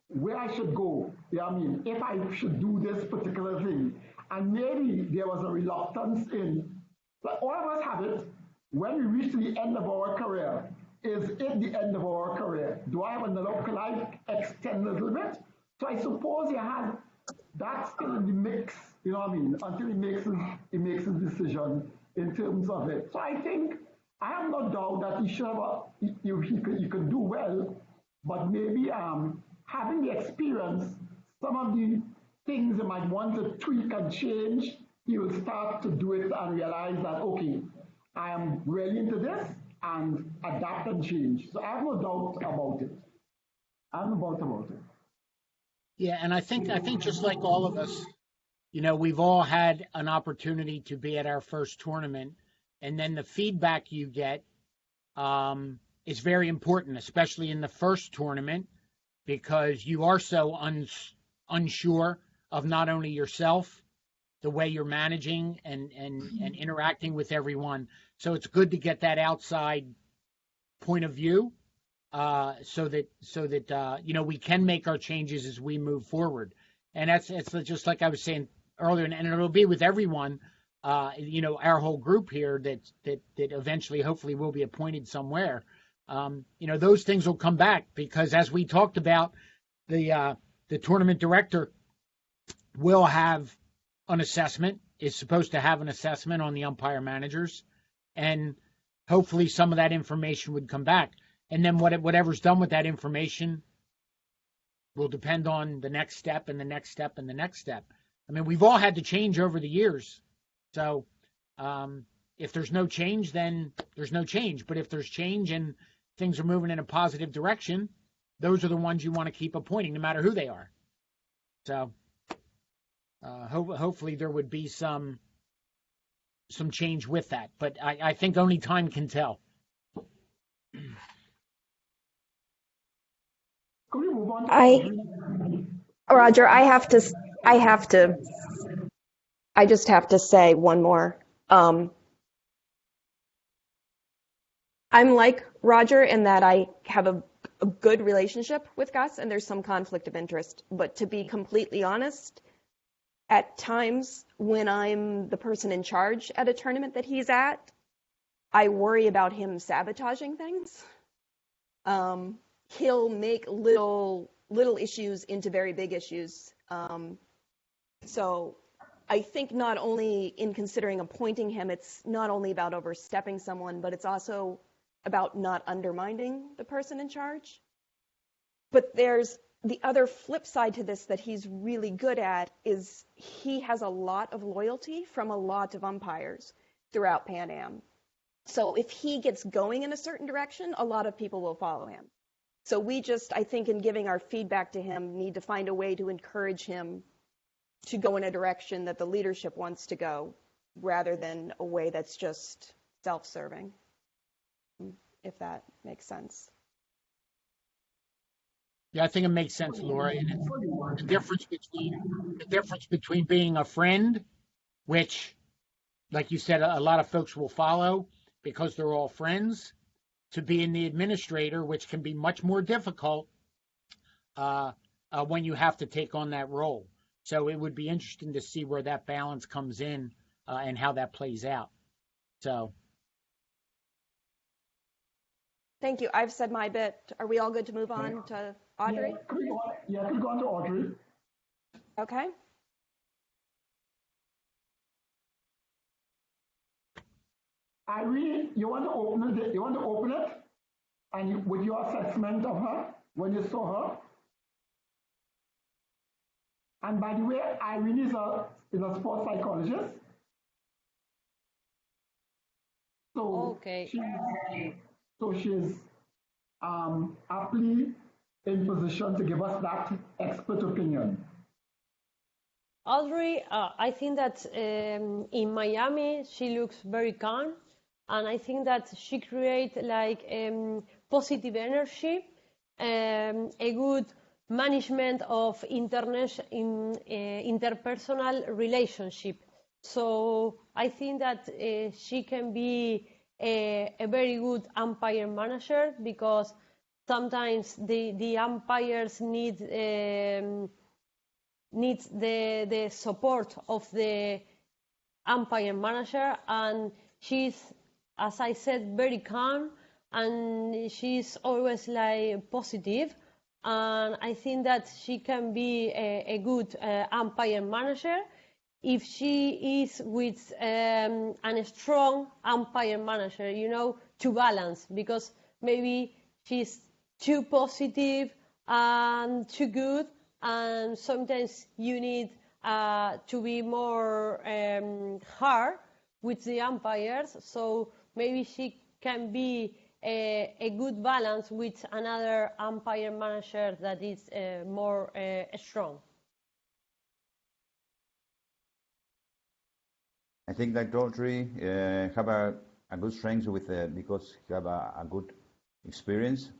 Where I should go? Yeah, I mean, if I should do this particular thing, and maybe there was a reluctance in. But all of us have it. When we reach the end of our career, is it the end of our career? Do I have another? Can I extend a little bit? So I suppose you had that still in the mix. You know what I mean? Until he makes his decision in terms of it. So I think I have no doubt that he should have. He could do well, but maybe having the experience, some of the things you might want to tweak and change, he will start to do it and realize that, okay, I am really into this and adapt and change. So I have no doubt about it. I have no doubt about it. Yeah, and I think just like all of us, you know, we've all had an opportunity to be at our first tournament, and then the feedback you get is very important, especially in the first tournament, because you are so unsure of not only yourself, the way you're managing and interacting with everyone. So it's good to get that outside point of view, so that you know, we can make our changes as we move forward. And it's just like I was saying earlier, and it'll be with everyone. You know, our whole group here that eventually, hopefully, will be appointed somewhere. You know, those things will come back, because as we talked about, the tournament director will have an assessment, is supposed to have an assessment on the umpire managers, and hopefully some of that information would come back. And then whatever's done with that information will depend on the next step and the next step and the next step. I mean, we've all had to change over the years. So if there's no change, then there's no change. But if there's change and things are moving in a positive direction, those are the ones you want to keep appointing, no matter who they are. So hopefully there would be some change with that. But I think only time can tell. Can we move on to Roger, I just have to say one more. I'm like Roger in that I have a good relationship with Gus, and there's some conflict of interest. But to be completely honest, at times when I'm the person in charge at a tournament that he's at, I worry about him sabotaging things. He'll make little issues into very big issues. So I think not only in considering appointing him, it's not only about overstepping someone, but it's also about not undermining the person in charge. But there's the other flip side to this that he's really good at is he has a lot of loyalty from a lot of umpires throughout Pan Am. So if he gets going in a certain direction, a lot of people will follow him. So we just, I think, in giving our feedback to him, need to find a way to encourage him to go in a direction that the leadership wants to go, rather than a way that's just self-serving, if that makes sense. Yeah, I think it makes sense, Laura. And it's the difference between being a friend, which, like you said, a lot of folks will follow because they're all friends, to being the administrator, which can be much more difficult when you have to take on that role. So it would be interesting to see where that balance comes in and how that plays out. So. Thank you. I've said my bit. Are we all good to move on to Audrey? Could we go on to Audrey? Okay. Irene, you want to open it? You want to open it, and with your assessment of her when you saw her. And by the way, Irene is a sports psychologist. So okay. She's aptly in position to give us that expert opinion. Audrey, I think that in Miami she looks very calm, and I think that she creates like positive energy, a good management of interpersonal relationship. So I think that she can be a very good umpire manager, because sometimes the umpires need needs the support of the umpire manager, and she's, as I said, very calm, and she's always like positive, and I think that she can be a good umpire manager if she is with a strong umpire manager, you know, to balance, because maybe she's too positive and too good, and sometimes you need to be more hard with the umpires, so maybe she can be a good balance with another umpire manager that is more strong. I think that Audrey have a good strength with because he have a good experience,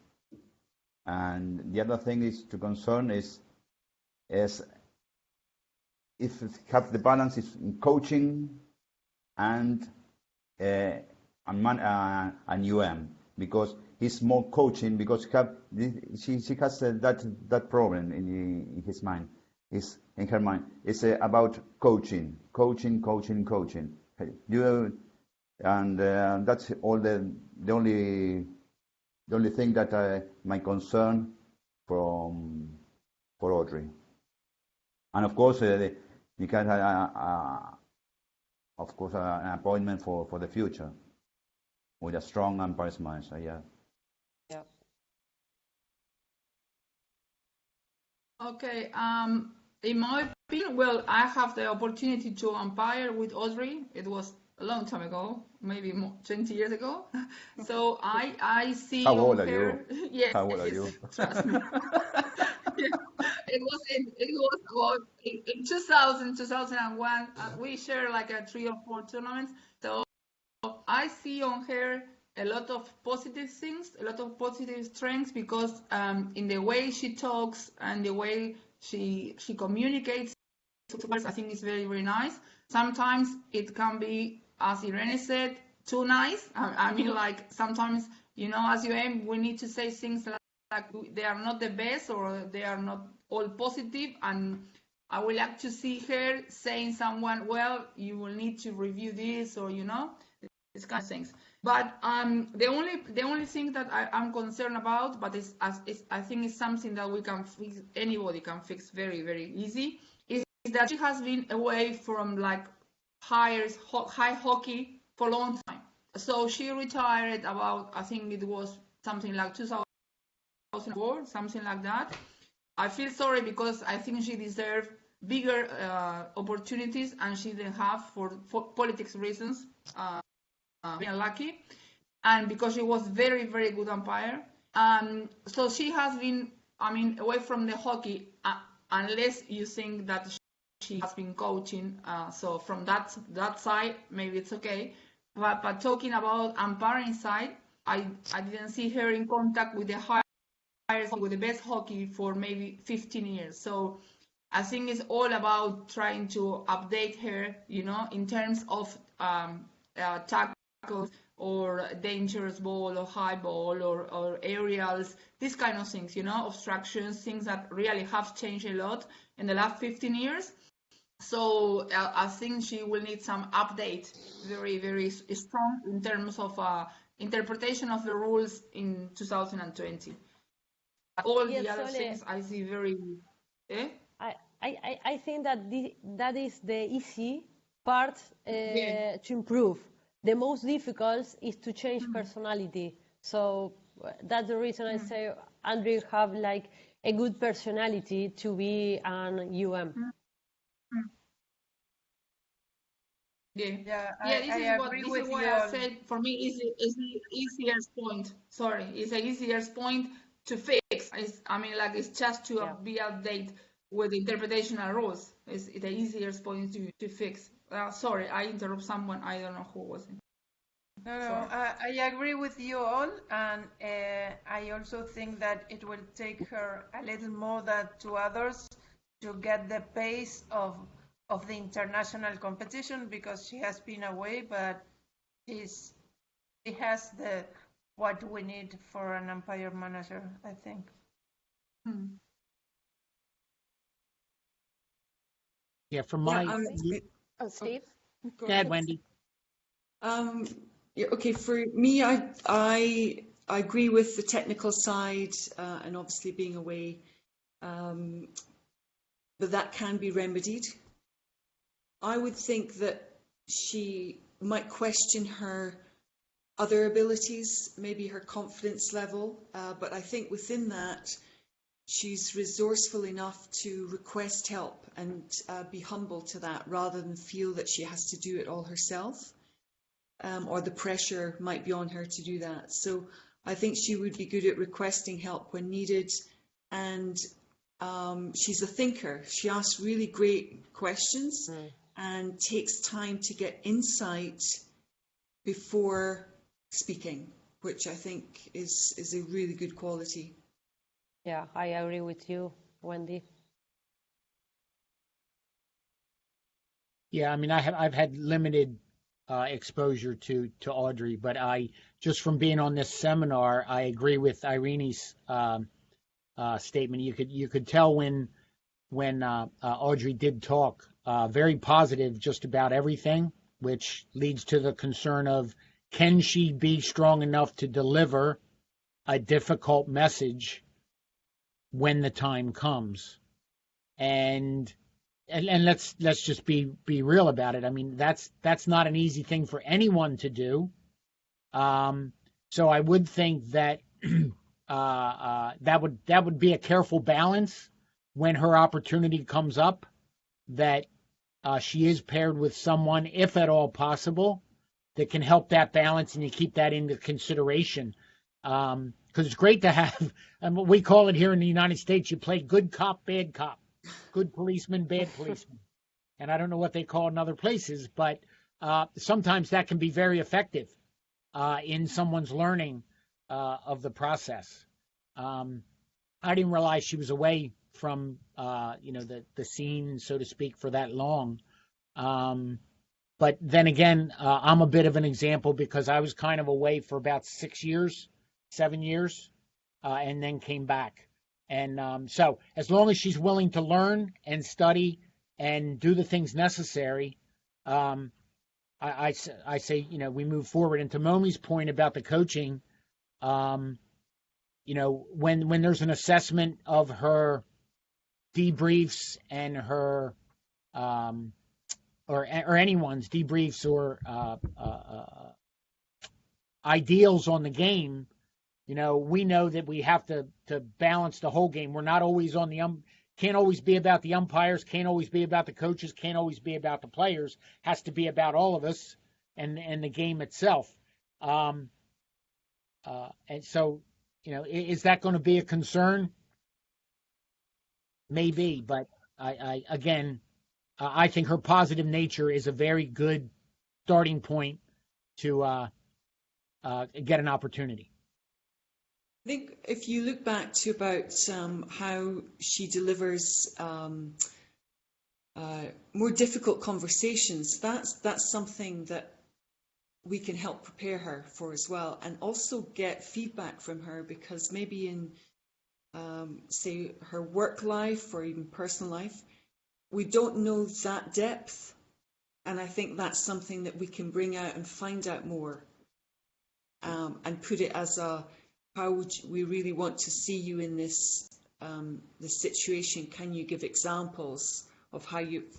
and the other thing is to concern is if have the balance is in coaching and UM, because he's more coaching, because she has that problem in his mind, is in her mind. It's about coaching. And that's all the only thing that my concern for Audrey. And of course, you can have of course an appointment for the future with a strong umpires manager. Yeah. Yeah. Okay. In my opinion, well, I have the opportunity to umpire with Audrey. It was a long time ago, maybe more, 20 years ago. So I see How old on are her. you? Yes, How old are you? trust me. Yeah. It was about in 2000, 2001. We share like 3 or 4 tournaments. So I see on her a lot of positive things, a lot of positive strengths, because in the way she talks and the way she communicates to us, I think it's very, very nice. Sometimes it can be, as Irene said, too nice. I mean, like sometimes, you know, as you aim, we need to say things like they are not the best or they are not all positive, and I would like to see her saying someone, well, you will need to review this, or you know, these kind of things. But the only thing that I'm concerned about, but I think it's something that we can fix, anybody can fix very, very easy, is that she has been away from like high hockey for a long time. So she retired about, I think it was something like 2004, something like that. I feel sorry because I think she deserved bigger opportunities, and she didn't have for politics reasons. Being unlucky, and because she was very, very good umpire. So she has been, I mean, away from the hockey, unless you think that she has been coaching. So from that side, maybe it's okay. But talking about umpiring side, I didn't see her in contact with the highest, with the best hockey for maybe 15 years. So I think it's all about trying to update her, you know, in terms of tackles or dangerous ball or high ball or aerials, these kind of things, you know, obstructions, things that really have changed a lot in the last 15 years. So I think she will need some update, very, very strong in terms of interpretation of the rules in 2020. All Yes, the other Sole, things I see very... I think that that is the easy part Yeah. to improve. The most difficult is to change personality. So that's the reason I say Andrew have like a good personality to be an UM. Yeah, I this is agree with why you I all. said for me is the easiest point. Sorry, it's the easiest point to fix. I mean, like it's just to be update with interpretation and rules. It's the easiest point to fix. Sorry, I interrupt someone. I don't know who was it. No, I agree with you all, and I also think that it will take her a little more than to others to get the pace of the international competition, because she has been away, but she's he has the what we need for an umpire manager, I think. Yeah, from Yeah, my. Oh, Steve? go Go ahead, Wendy. Yeah, okay, for me, I agree with the technical side and obviously being away, but that can be remedied. I would think that she might question her other abilities, maybe her confidence level, but I think within that, she's resourceful enough to request help and be humble to that rather than feel that she has to do it all herself. Or the pressure might be on her to do that. So I think she would be good at requesting help when needed. And she's a thinker. She asks really great questions and takes time to get insight before speaking, which I think is a really good quality. Yeah, I agree with you, Wendy. Yeah, I mean, I've had limited exposure to Audrey, but I just from being on this seminar, I agree with Irene's statement. You could tell when Audrey did talk, very positive just about everything, which leads to the concern of can she be strong enough to deliver a difficult message when the time comes, and let's just be real about it. I mean, that's not an easy thing for anyone to do. So I would think that that would be a careful balance when her opportunity comes up, that she is paired with someone, if at all possible, that can help that balance, and you keep that into consideration. Because it's great to have, and what we call it here in the United States, you play good cop, bad cop, good policeman, bad policeman. And I don't know what they call it in other places, but sometimes that can be very effective in someone's learning of the process. I didn't realize she was away from the scene, so to speak, for that long. But then again, I'm a bit of an example because I was kind of away for about 7 years, and then came back. And so as long as she's willing to learn and study and do the things necessary, I say, we move forward. And to Momi's point about the coaching, when there's an assessment of her debriefs and her or anyone's debriefs or ideals on the game, we know that we have to balance the whole game. We're not always on the can't always be about the umpires, can't always be about the coaches, can't always be about the players. Has to be about all of us and the game itself. And so, is that going to be a concern? Maybe, but I think her positive nature is a very good starting point to get an opportunity. I think if you look back to about how she delivers more difficult conversations, that's something that we can help prepare her for as well, and also get feedback from her, because maybe in say her work life or even personal life, we don't know that depth, and I think that's something that we can bring out and find out more, and put it as how would we really want to see you in this situation? Can you give examples of how you've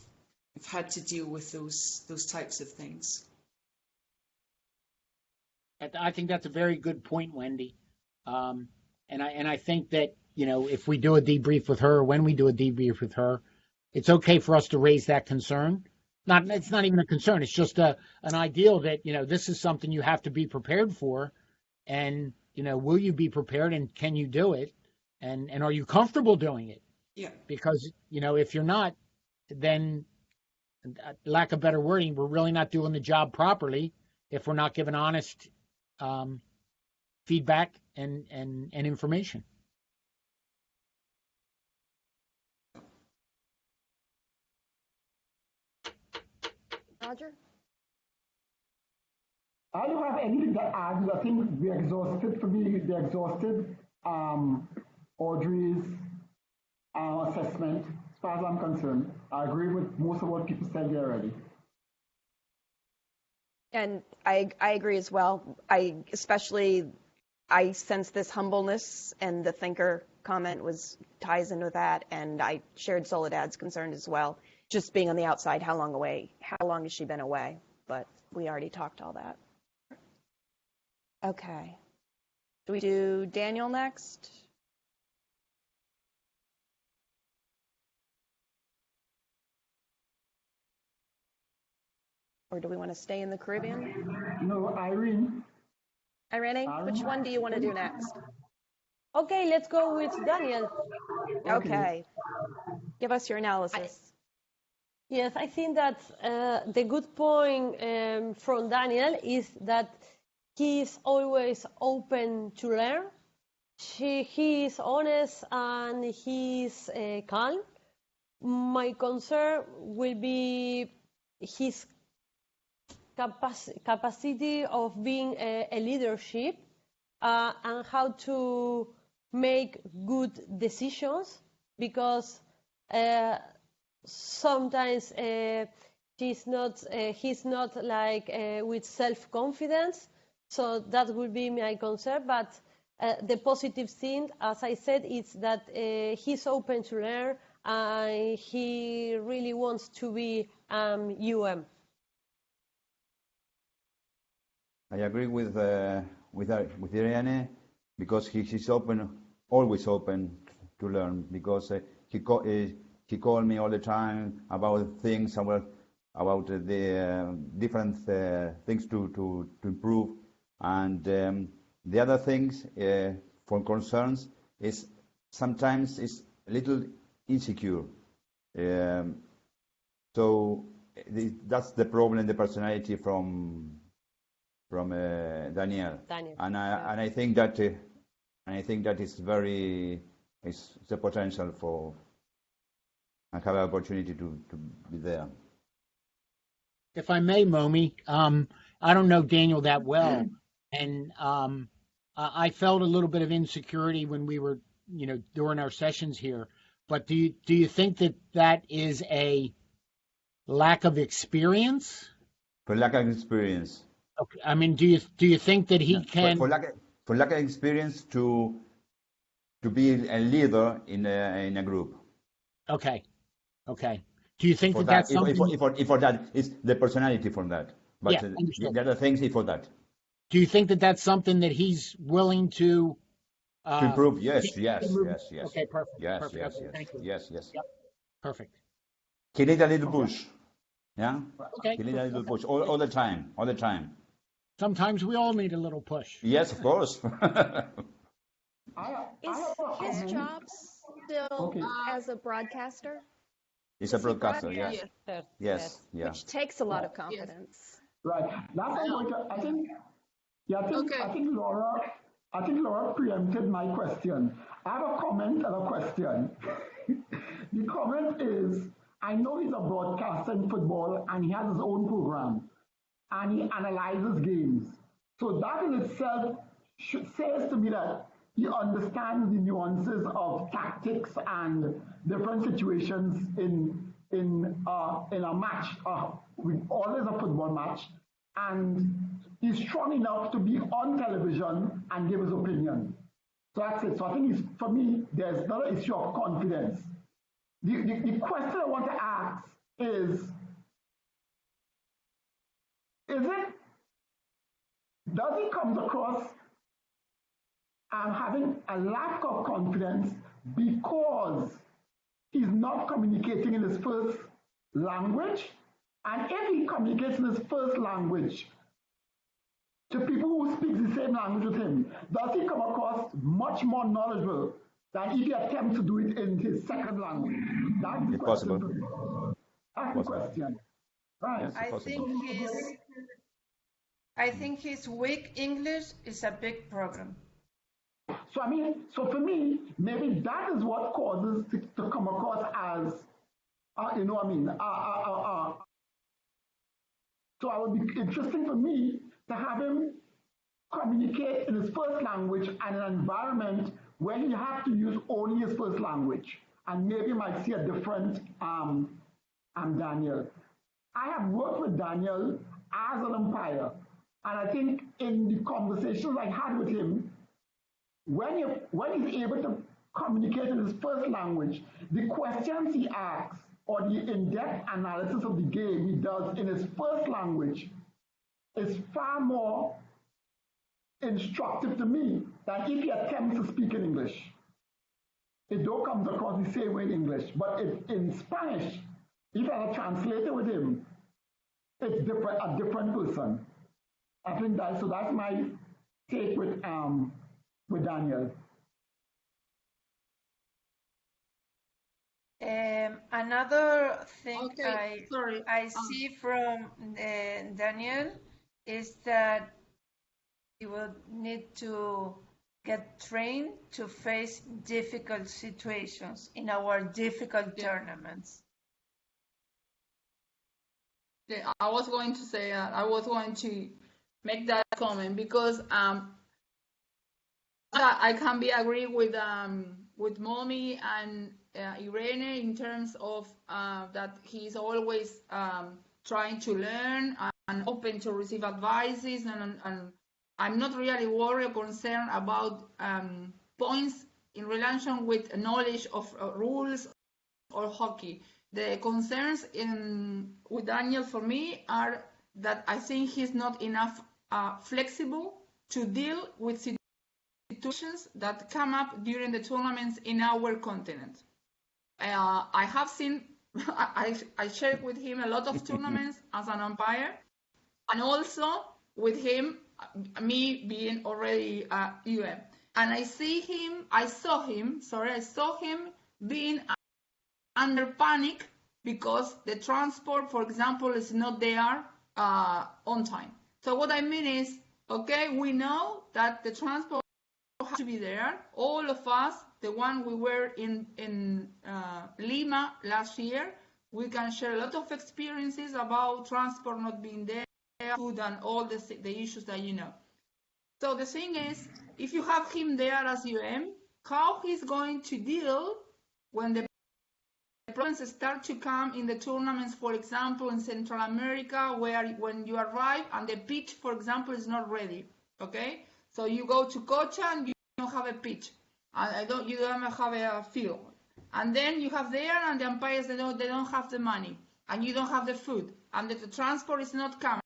had to deal with those types of things? I think that's a very good point, Wendy. And I think that, if we do a debrief with her, when we do a debrief with her, it's okay for us to raise that concern. It's not even a concern. It's just an ideal that, this is something you have to be prepared for. And, will you be prepared, and can you do it? And are you comfortable doing it? Yeah. Because, if you're not, then, lack of better wording, we're really not doing the job properly if we're not giving honest feedback and information. Roger? I don't have anything to add. I think we exhausted, for me, they exhausted Audrey's assessment. As far as I'm concerned, I agree with most of what people said there already. And I agree as well. I sense this humbleness, and the thinker comment ties in with that, and I shared Soledad's concern as well. Just being on the outside, how long has she been away? But we already talked all that. Okay. Do we do Daniel next? Or do we want to stay in the Caribbean? No, Irene. Irene, which one do you want to do next? Okay, let's go with Daniel. Okay. Give us your analysis. Yes, I think that the good point from Daniel is that he is always open to learn. He is honest and he is calm. My concern will be his capacity of being a leadership and how to make good decisions, because sometimes he's not like with self-confidence. So that would be my concern. But the positive thing, as I said, is that he's open to learn and he really wants to be UM. I agree with Irene, because he's always open to learn, because he called me all the time about things, about the different things to improve, and the other things for concerns is sometimes is a little insecure, so that's the problem, the personality from Daniel. And I think that is the potential for, and have an opportunity to be there. If I may, Momi, I don't know Daniel that well, and I felt a little bit of insecurity when we were, during our sessions here. But do you think that is a lack of experience? For lack of experience. Okay. I mean, do you think that he can? For lack of experience to be a leader in a group. Okay. Do you think that's something? If for that is the personality for that, but the other things is for that. Do you think that that's something that he's willing to improve? Yes. Okay, perfect. Yes. Thank you. Yes. Yep. Perfect. He need a little push. Yeah. Okay. He need a little push all the time. Sometimes we all need a little push. Yes, of course. Is his job still as a broadcaster? He's a broadcaster, yes. Yes. Which takes a lot of confidence. Right. That's I think Laura preempted my question. I have a comment and a question. The comment is, I know he's a broadcaster in football and he has his own program and he analyzes games. So that in itself says to me that he understands the nuances of tactics and different situations in a match, always a football match, and he's strong enough to be on television and give his opinion. So that's it. So I think for me, there's another issue of confidence. The question I want to ask is does he come across having a lack of confidence because he's not communicating in his first language? And if he communicates in his first language to people who speak the same language with him, does he come across much more knowledgeable than if he attempts to do it in his second language? That's the question. That's the question. Right. Yes, I think his weak English is a big problem. So for me, maybe that is what causes to come across as, so it would be interesting for me to have him communicate in his first language and an environment where he had to use only his first language. And maybe you might see a different Daniel. I have worked with Daniel as an umpire. And I think in the conversations I had with him, when he's able to communicate in his first language, the questions he asks or the in-depth analysis of the game he does in his first language is far more instructive to me than if he attempts to speak in English. It don't come across the same way in English, but in Spanish, if I had a translator with him, it's different, a different person. I think that's my take with Daniel. Another thing Okay, sorry. I see from Daniel is that he will need to get trained to face difficult situations in our difficult tournaments. Yeah, I was going to say that. I was going to make that comment because I can be agree with Mommy and Irene in terms of that he's always trying to learn and open to receive advices, and I'm not really worried or concerned about points in relation with knowledge of rules or hockey. The concerns with Daniel for me are that I think he's not enough flexible to deal with situations that come up during the tournaments in our continent. I have seen, I shared with him a lot of tournaments as an umpire, and also with him, me being already UM. And I saw him being under panic because the transport, for example, is not there on time. So what I mean is, okay, we know that the transport has to be there. All of us, the one we were in Lima last year, we can share a lot of experiences about transport not being there, food, and all the issues that you know. So the thing is, if you have him there as UM, how he's going to deal when the problems start to come in the tournaments, for example, in Central America, where when you arrive and the pitch, for example, is not ready, okay? So you go to Cocha and you don't have a pitch, and you don't have a field. And then you have there and the umpires, they don't have the money, and you don't have the food, and the transport is not coming.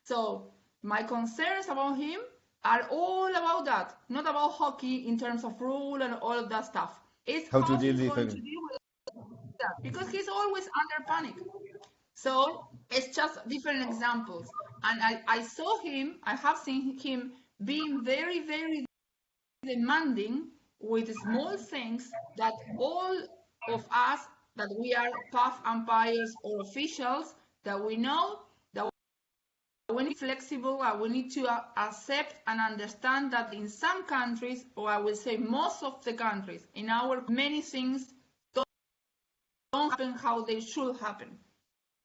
So my concerns about him are all about that, not about hockey in terms of rule and all of that stuff. It's how to deal with that, because he's always under panic. So it's just different examples. And I have seen him being very, very demanding with small things that all of us, that we are PAF umpires or officials, that we know that we need flexible, and we need to accept and understand that in some countries, or I will say most of the countries, in our many things don't happen how they should happen.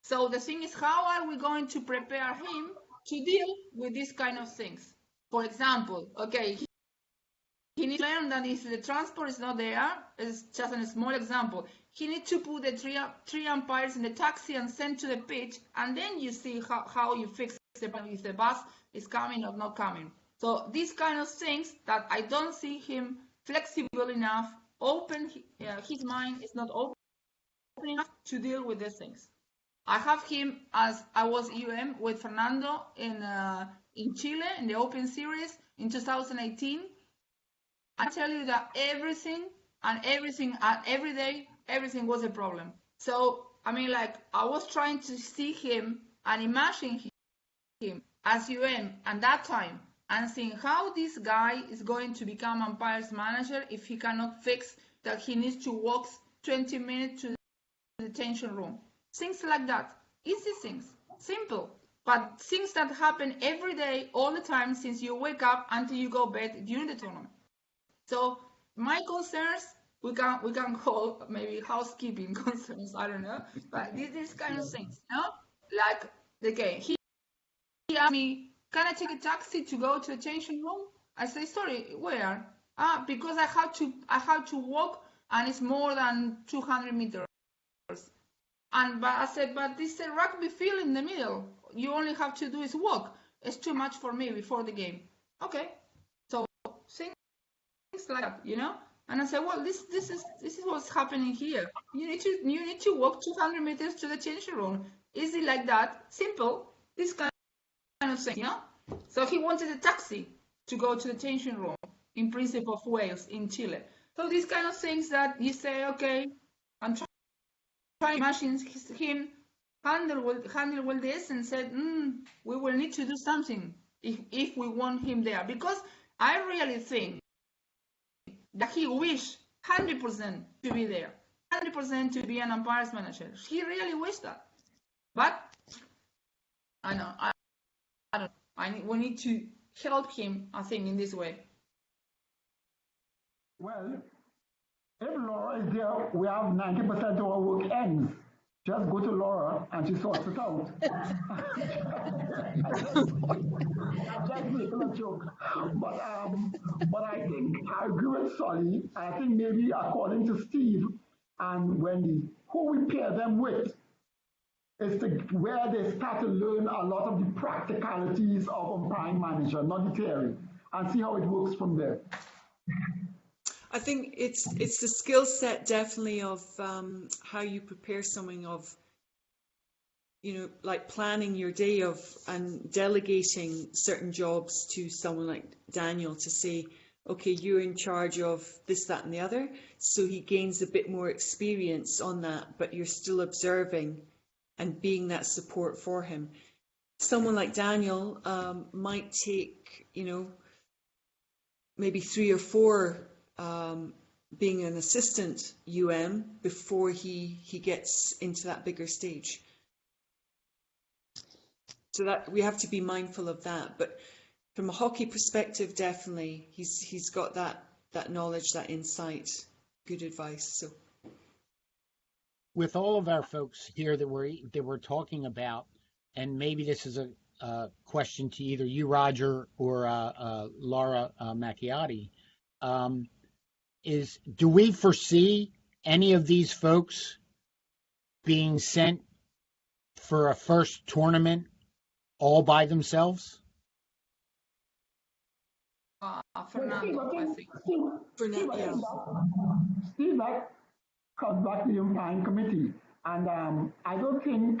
So the thing is, how are we going to prepare him to deal with these kind of things? For example, okay, he needs to learn that if the transport is not there, it's just a small example, he needs to put the three umpires in the taxi and send to the pitch, and then you see how you fix it, if the bus is coming or not coming. So these kind of things that I don't see him flexible enough, his mind is not open enough to deal with these things. I have him as I was UM with Fernando in Chile in the Open Series in 2018. I tell you that everything every day, everything was a problem. So I mean, like, I was trying to see him and imagine him as UM at that time, and seeing how this guy is going to become umpire's manager if he cannot fix that he needs to walk 20 minutes to the detention room. Things like that. Easy things. Simple. But things that happen every day, all the time, since you wake up until you go bed during the tournament. So my concerns, we can call maybe housekeeping concerns, I don't know. But these kind of things, you know? Like, okay, he asked me can I take a taxi to go to the changing room? I say, sorry, where? Because I have to walk, and it's more than 200 meters. But I said, but this is a rugby field in the middle. You only have to do is walk. It's too much for me before the game. Okay, so things like that, you know. And I said, well, this is what's happening here. You need to walk 200 meters to the changing room. Easy like that, simple. This kind of thing, you know. So he wanted a taxi to go to the changing room in Principe of Wales in Chile. So these kind of things that you say, okay, I'm trying to imagine him handle well this and said, we will need to do something if we want him there, because I really think that he wished 100% to be there, 100% to be an umpires manager. He really wished that, but I know I don't. We need to help him, I think, in this way. Well, if Laura is there, we have 90% of our work ends. Just go to Laura and she sorts it out. Just making a joke. But I think I agree with Solly. I think maybe according to Steve and Wendy, who we pair them with is where they start to learn a lot of the practicalities of umpiring manager, not the theory, and see how it works from there. I think it's the skill set definitely of how you prepare something of, you know, like planning your day of and delegating certain jobs to someone like Daniel to say, okay, you're in charge of this, that, and the other. So he gains a bit more experience on that, but you're still observing and being that support for him. Someone like Daniel might take, you know, maybe 3 or 4 being an assistant UM before he gets into that bigger stage. So that we have to be mindful of that. But from a hockey perspective, definitely he's got that knowledge, that insight, good advice. So with all of our folks here that we're talking about, and maybe this is a question to either you, Roger, or Laura Macchiotti, is do we foresee any of these folks being sent for a first tournament all by themselves? Fernando, I think. Steve comes back to the umpiring committee, and I don't think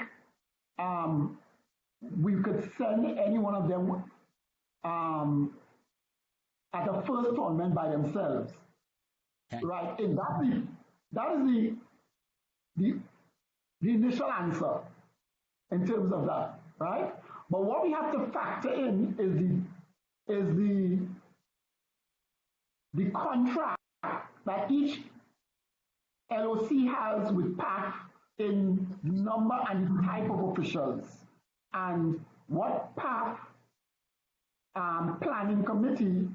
we could send any one of them at a first tournament by themselves. Okay. Right? And that is the initial answer in terms of that, right? But what we have to factor in is the contract that each LOC has with PAF in the number and the type of officials, and what PAF planning committee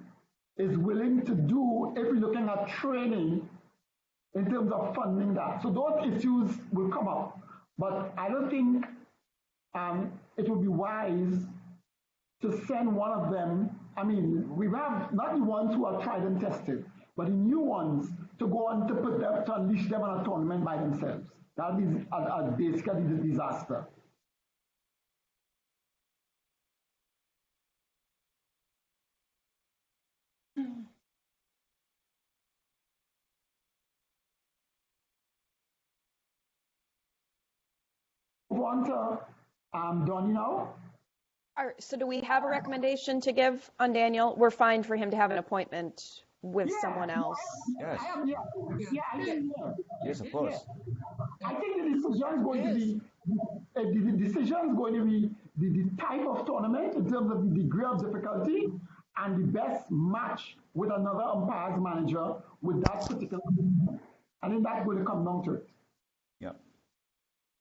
is willing to do if we're looking at training in terms of funding that. So those issues will come up, but I don't think it would be wise to send one of them. I mean, we have not the ones who are tried and tested, but the new ones to go on to put them, to unleash them on a tournament by themselves. That would be basically the disaster. Move on to Donnie now. All right, so do we have a recommendation to give on Daniel? We're fine for him to have an appointment with someone else. Yes. Yes, of course. I think the decision is going to be the type of tournament in terms of the degree of difficulty and the best match with another umpires manager with that particular. I think that's going to come down to it. Yeah.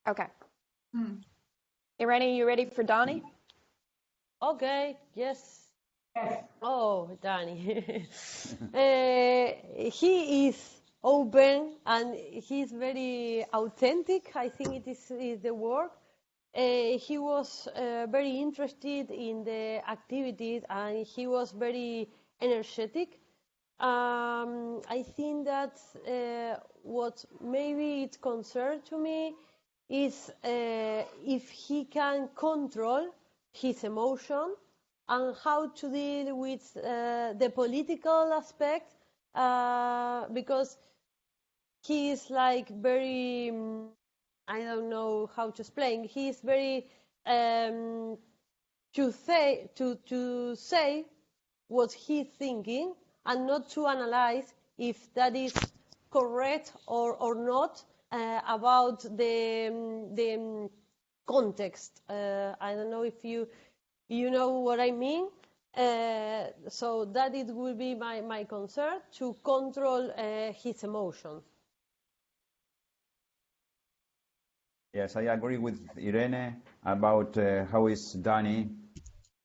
Okay. Irene, you ready for Donnie? Okay, yes. Yes. Oh, Danny. He is open and he's very authentic. I think it is the word. he was very interested in the activities and he was very energetic. I think that what maybe it concerned to me is if he can control his emotion and how to deal with the political aspect, because he is like very, I don't know how to explain. He is very to say what he's thinking and not to analyze if that is correct or not about the context. I don't know if you know what I mean. So that it will be my concern, to control his emotions. Yes, I agree with Irene about how is Danny.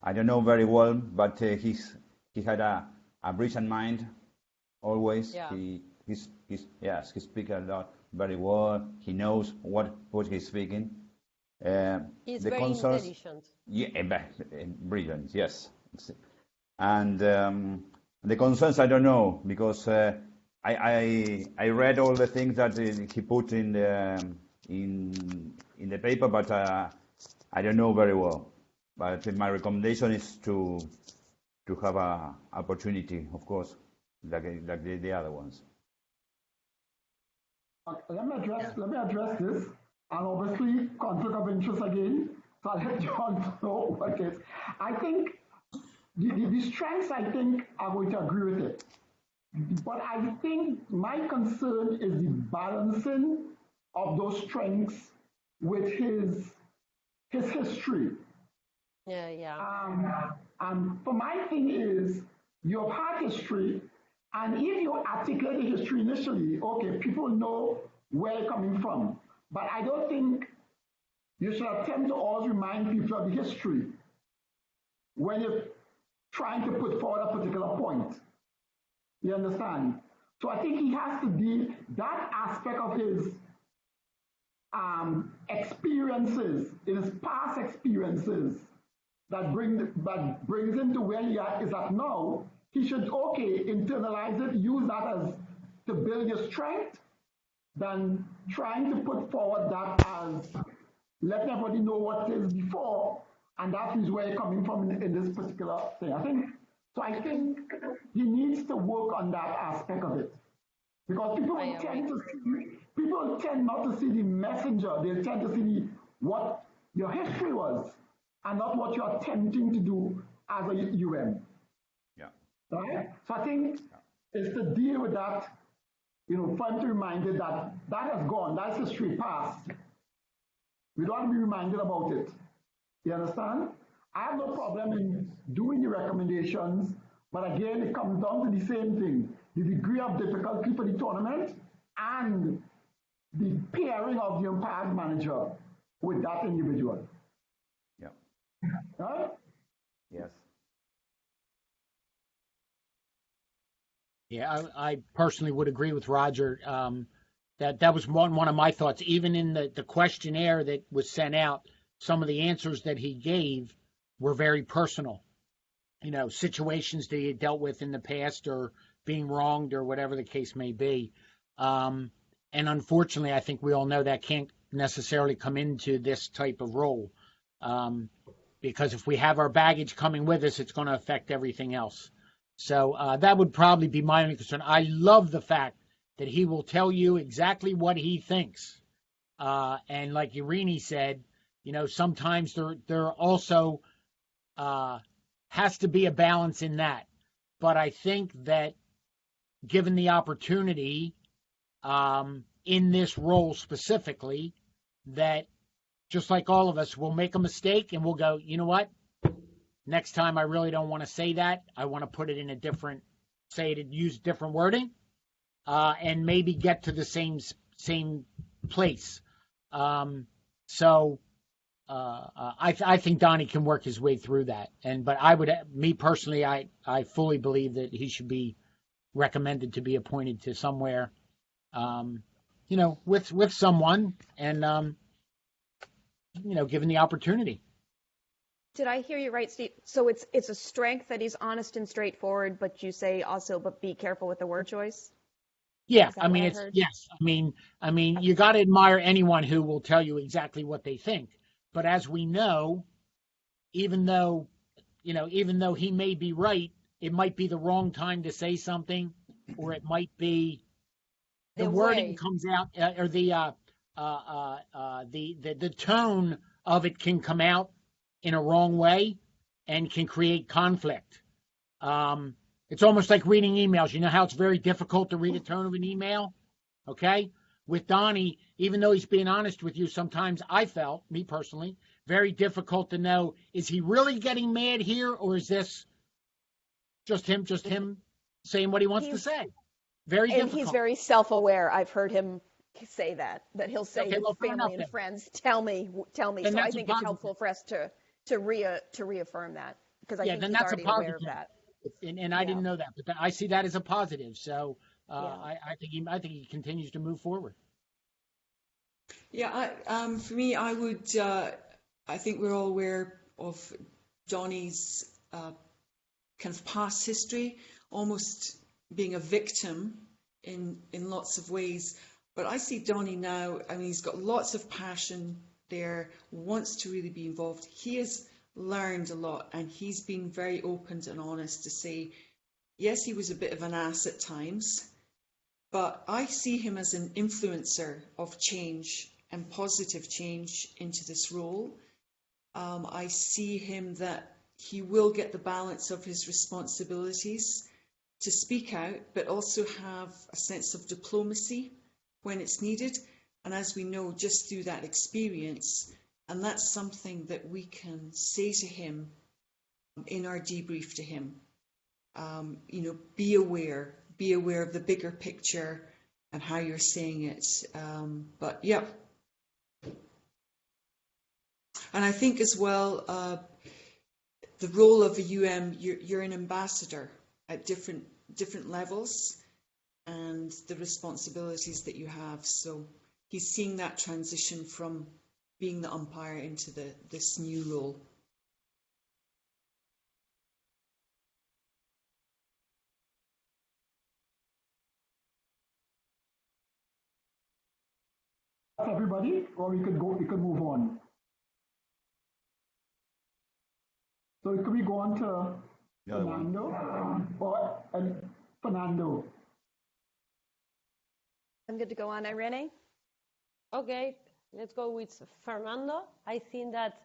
I don't know very well, but he had a brilliant mind always. Yeah. He speaks a lot very well. He knows what he's speaking. He's the very concerns, intelligent. yeah, brilliant, yes. And the concerns, I don't know, because I read all the things that he put in the paper, but I don't know very well. But my recommendation is to have a opportunity, of course, like the other ones. Let me address this, and obviously conflict of interest again. So I'll let John know what it is. I think the strengths, I think, are going to agree with it. But I think my concern is the balancing of those strengths with his history. Yeah. For my thing is, you've had history, and if you articulate the history initially, okay, people know where you're coming from. But I don't think you should attempt to always remind people of the history when you're trying to put forward a particular point. You understand? So I think he has to deal that aspect of his experiences, in his past experiences, that brings him to where he is at now. He should, internalize it, use that as to build your strength, than trying to put forward that as letting everybody know what it is before, and that is where you're coming from in this particular thing. I think he needs to work on that aspect of it, because people tend not to see the messenger. They tend to see what your history was, and not what you're attempting to do as a UM. Yeah. Right? So I think it's to deal with that, for him to remind it that has gone, that's history past. We don't want to be reminded about it. You understand? I have no problem in doing the recommendations, but again, it comes down to the same thing: the degree of difficulty for the tournament and the pairing of the umpire manager with that individual. Yeah. Right? Yes. Yeah, I personally would agree with Roger. That was one of my thoughts. Even in the questionnaire that was sent out, some of the answers that he gave were very personal. Situations that he had dealt with in the past, or being wronged, or whatever the case may be. And unfortunately, I think we all know that can't necessarily come into this type of role. Because if we have our baggage coming with us, it's going to affect everything else. So that would probably be my only concern. I love the fact that he will tell you exactly what he thinks. And like Irene said, sometimes there also has to be a balance in that. But I think that given the opportunity in this role specifically, that just like all of us, we'll make a mistake and we'll go, you know what? Next time I really don't want to say that. I want to put it in use different wording, and maybe get to the same place. I think Donnie can work his way through that. But me personally, I fully believe that he should be recommended to be appointed to somewhere, with someone, and given the opportunity. Did I hear you right, Steve? So it's a strength that he's honest and straightforward, but you say also, but be careful with the word choice? Yeah, Is that what I heard? yes. I mean, you got to admire anyone who will tell you exactly what they think. But as we know, even though he may be right, it might be the wrong time to say something, or it might be the wording comes out, or the tone of it can come out in a wrong way and can create conflict. It's almost like reading emails. You know how it's very difficult to read a tone of an email? Okay? With Donnie, even though he's being honest with you, sometimes I felt, me personally, very difficult to know, is he really getting mad here, or is this just him saying what he wants to say? Very difficult. And he's very self-aware. I've heard him say that he'll say Okay, well, to family and friends, tell me. So I think it's helpful for us to reaffirm that, because I think he's already aware of that. And I didn't know that, but I see that as a positive. So I think he continues to move forward. Yeah, for me, I would. I think we're all aware of Donnie's kind of past history, almost being a victim in lots of ways. But I see Donnie now. I mean, he's got lots of passion there, wants to really be involved. He has learned a lot, and he's been very open and honest to say, yes, he was a bit of an ass at times, but I see him as an influencer of change and positive change into this role. I see him that he will get the balance of his responsibilities to speak out, but also have a sense of diplomacy when it's needed. And as we know, just through that experience, and that's something that we can say to him in our debrief to him. Be aware of the bigger picture and how you're saying it. But yeah. And I think as well, the role of a you're an ambassador at different levels, and the responsibilities that you have. So he's seeing that transition from being the umpire into this new role. Everybody, or we could move on. So could we go on to Fernando? Fernando. I'm good to go on, Irene. Okay, let's go with Fernando. I think that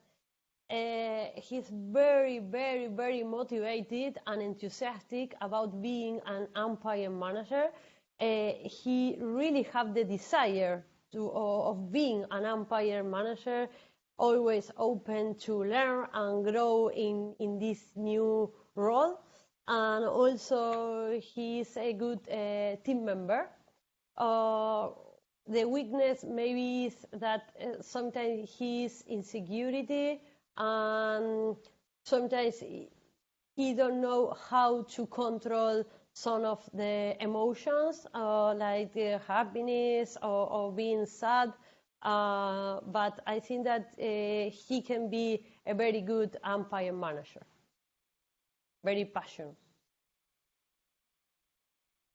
he's very, very, very motivated and enthusiastic about being an umpire manager. He really have the desire of being an umpire manager, always open to learn and grow in this new role. And also he's a good team member. The weakness maybe is that sometimes he's insecurity, and sometimes he don't know how to control some of the emotions, like the happiness or being sad. But I think that he can be a very good umpire manager. Very passionate.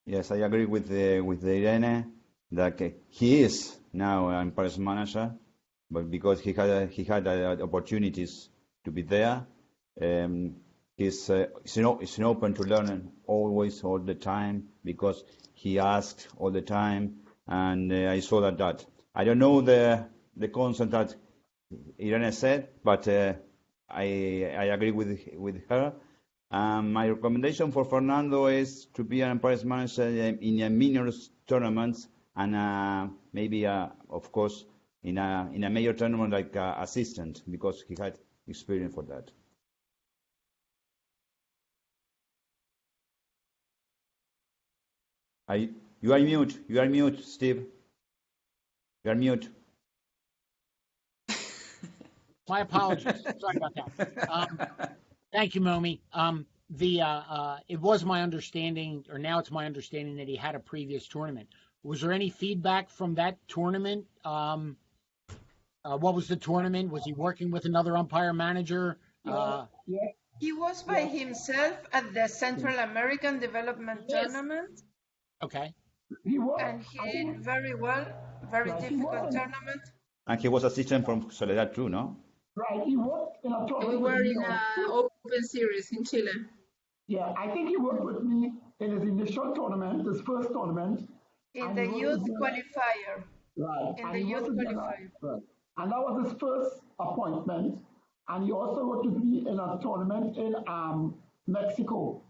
Yes, I agree with Irene that he is now an umpires manager, but because he had opportunities to be there, he's open to learn always, all the time, because he asked all the time, and I saw that. I don't know the concept that Irene said, but I agree with her. My recommendation for Fernando is to be an umpires manager in a minors tournaments, and maybe, of course, in a major tournament like assistant, because he had experience for that. You are mute. You are mute, Steve. You are mute. My apologies. Sorry about that. Thank you, Momi. It was my understanding, or now it's my understanding, that he had a previous tournament. Was there any feedback from that tournament What was the tournament? Was he working with another umpire manager? Yeah. He was by himself at the Central American Development Yes. Tournament, Okay. He was. and he did very well. Very Yeah, he difficult was. tournament. And he was assistant from Soledad too, no? Right. He worked in a tournament. We were with in me an also. open series in Chile. Yeah, I think he worked with me in his initial tournament, his first tournament. In and the he worked youth with me- qualifier. Right. In and the he youth worked with me on qualifier. right. And that was his first appointment. And he also worked with me in a tournament in Mexico.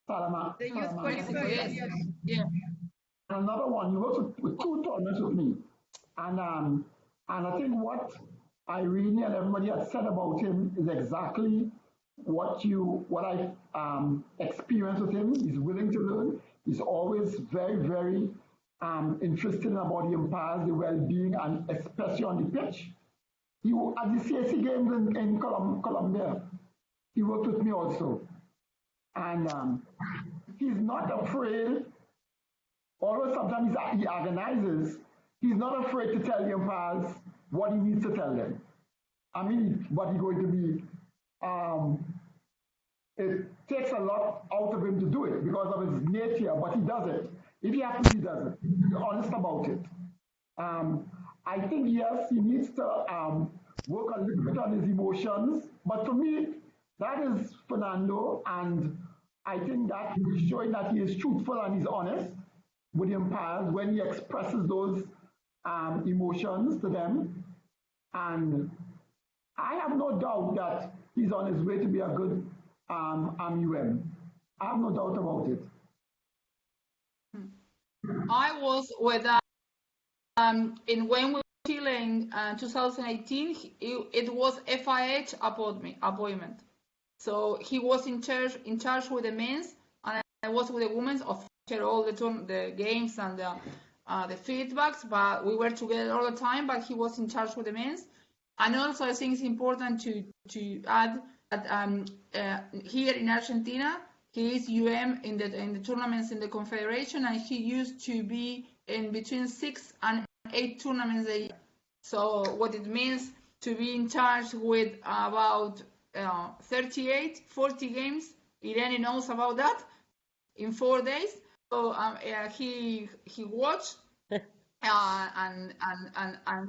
The youth Salamanca. qualifier, Yes. yes. Yeah. Another one, he worked with two tournaments with me. And I think what Irene and everybody had said about him is exactly what I experienced with him. He's willing to learn. He's always very, very interested about the umpires, the well-being, and especially on the pitch. He at the CAC games in Colombia, he worked with me also. And he's not afraid, although sometimes he organizes, he's not afraid to tell the umpires what he needs to tell them. I mean, what he's going to be, it takes a lot out of him to do it because of his nature, but he does it. If he has to, he does it. He's honest about it. I think, yes, he needs to work a little bit on his emotions, but for me, that is Fernando, and I think that he's showing that he is truthful and he's honest with the umpires when he expresses those emotions to them. And I have no doubt that he's on his way to be a good MUM. I have no doubt about it. I was with in when we were in Chile in 2018. It was FIH appointment. So he was in charge with the men's, and I was with the women's. Of all the games and the feedbacks, but we were together all the time. But he was in charge with the men's, and also I think it's important to add that here in Argentina, he is in the tournaments in the Confederation, and he used to be in between 6 and 8 tournaments a year. So what it means to be in charge with about 40 games. Irene knows about that in 4 days. So he watched and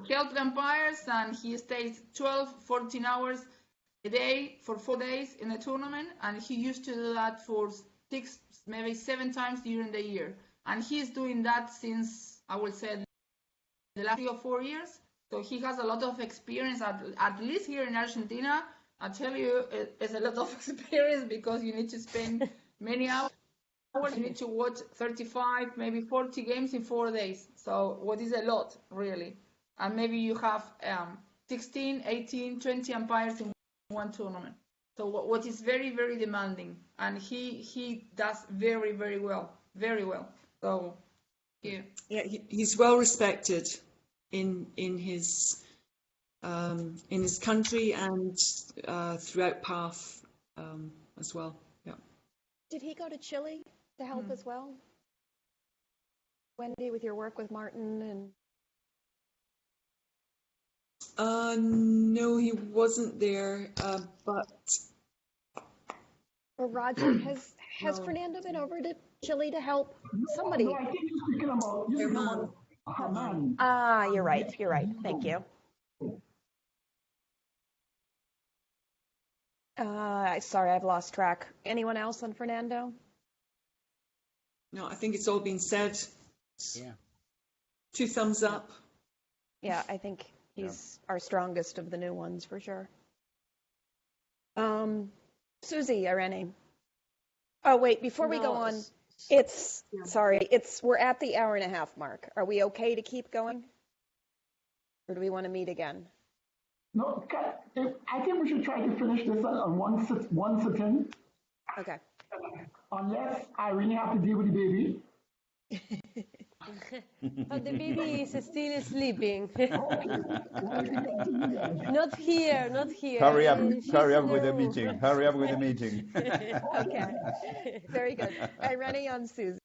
helped the umpires, and he stays 14 hours a day for 4 days in the tournament, and he used to do that for 6, maybe 7 times during the year. And he's doing that since, I would say, the last 3 or 4 years. So he has a lot of experience, at least here in Argentina. I tell you, it's a lot of experience because you need to spend many hours. You need to watch 35, maybe 40 games in 4 days. So what is a lot, really? And maybe you have 16, 18, 20 umpires in one tournament. So what is very, very demanding. And he does very, very well. Very well. So, yeah. Yeah, he's well respected in his country and throughout PAF as well. Yeah. Did he go to Chile to help as well? Wendy, with your work with Martin and no, he wasn't there, but or Roger, has No. Fernando been over to Chile to help somebody? No, I think you're speaking about Herman. Ah, you're right. Thank you. Sorry, I've lost track. Anyone else on Fernando? no, I think it's all been said. Yeah. 2 thumbs up. Yeah, I think he's our strongest of the new ones for sure. Susie, Irene. Oh, wait, before we go on, we're at the hour and a half mark. Are we okay to keep going? Or do we want to meet again? No, I think we should try to finish this on one sitting, Okay. unless I really have to deal with the baby. But the baby is still sleeping. Okay. Well, we can continue then. Not here. Hurry up She's in with the room. meeting. Hurry up with the meeting. Okay. Very good. Irene on Susie.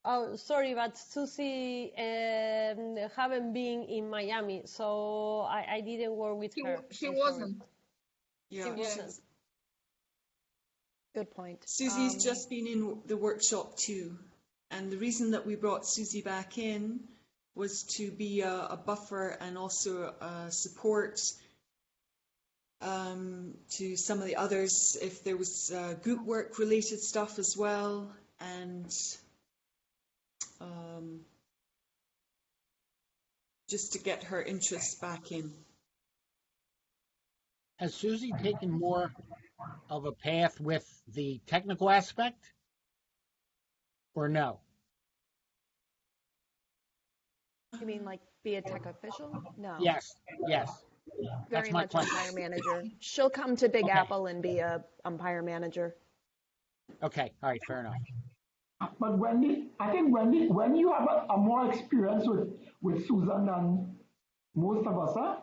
Oh, sorry, but Susie haven't been in Miami, so I didn't work with her. She So sorry. wasn't. She Yeah, wasn't. Good point. Susie's just been in the workshop too. And the reason that we brought Susie back in was to be a buffer and also a support to some of the others if there was group work related stuff as well. And just to get her interest back in. Has Susie taken more of a path with the technical aspect, or no? You mean like be a tech official? No. Yes. Very That's my much question. umpire manager. She'll come to Big Okay. Apple and be a umpire manager. Okay, all right, fair enough. But Wendy, I think when you have a more experience with Susan than most of us, huh?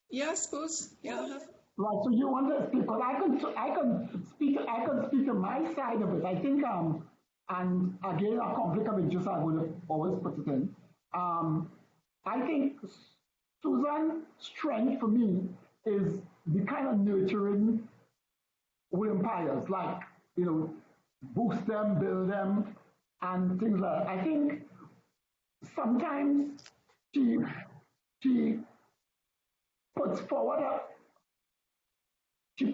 Yeah, I suppose. Yeah, I have. Right, so you want to speak, because I can speak to my side of it. I think, and again, a conflict of interest, I would have always put it in. I think Susan's strength for me is the kind of nurturing with umpires, like, boost them, build them, and things like that. I think sometimes she puts forward I'm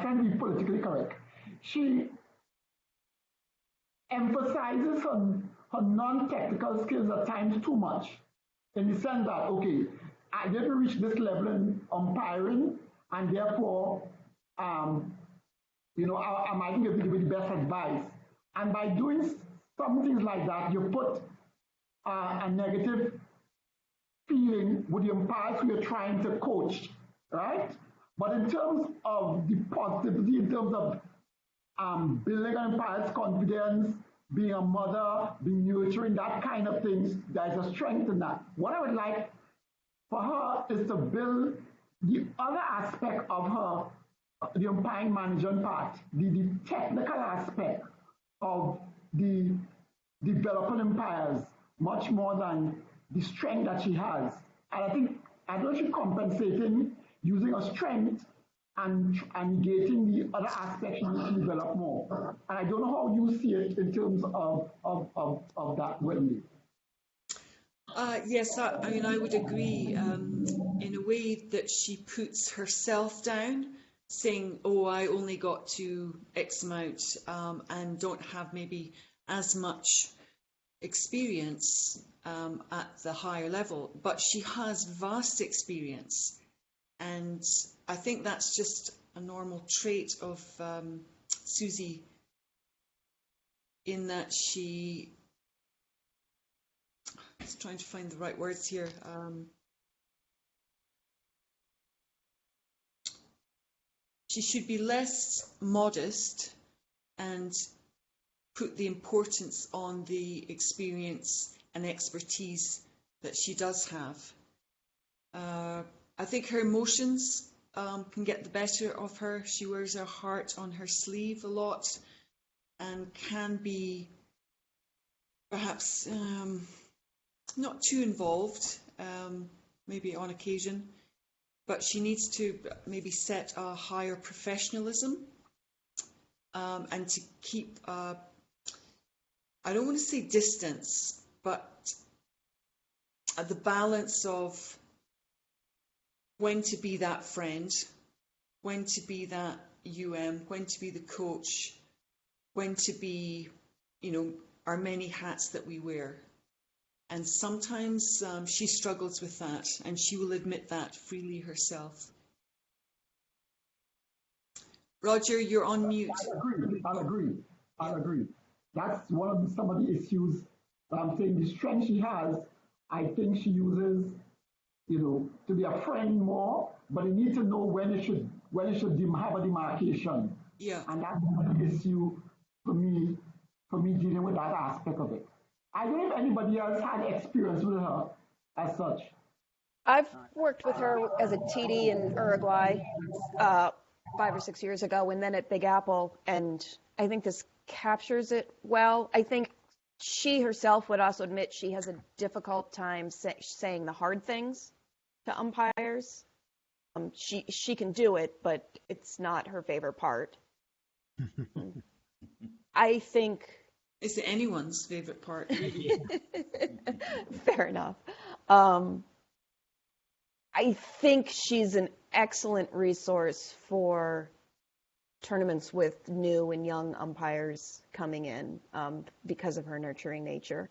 trying to be politically correct. She emphasizes her non-technical skills at times too much, in the sense that, okay, I didn't reach this level in umpiring, and therefore, I might give you the best advice. And by doing some things like that, you put a negative feeling with the umpires who you're trying to coach, right? But in terms of the positivity, in terms of building an umpire's confidence, being a mother, being nurturing, that kind of things, there's a strength in that. What I would like for her is to build the other aspect of her, the umpiring management part, the technical aspect of the developing umpires, much more than the strength that she has. And I don't know if she's compensating using her strength and negating the other aspects she needs to develop more. And I don't know how you see it in terms of that, Wendy. Yes, I would agree in a way that she puts herself down, saying, oh, I only got to X amount and don't have maybe as much experience at the higher level, but she has vast experience. And I think that's just a normal trait of Susie, in that she, I was trying to find the right words here. She should be less modest and put the importance on the experience and expertise that she does have. I think her emotions can get the better of her. She wears her heart on her sleeve a lot and can be perhaps not too involved, maybe on occasion, but she needs to maybe set a higher professionalism and to keep, I don't want to say distance, but the balance of when to be that friend, when to be that when to be the coach, when to be, our many hats that we wear. And sometimes she struggles with that, and she will admit that freely herself. Roger, you're on mute. I'll agree. That's one of some of the issues. I'm saying the strength she has, I think she uses, to be a friend more, but you need to know when it should have a demarcation. Yeah. And that's the issue for me dealing with that aspect of it. I don't know if anybody else had experience with her as such. I've worked with her as a TD in Uruguay. 5 or 6 years ago, and then at Big Apple, and I think this captures it well. I think she herself would also admit she has a difficult time saying the hard things to umpires. She can do it, but it's not her favorite part. I think Is it anyone's favorite part? fair enough. I think she's an excellent resource for tournaments with new and young umpires coming in because of her nurturing nature.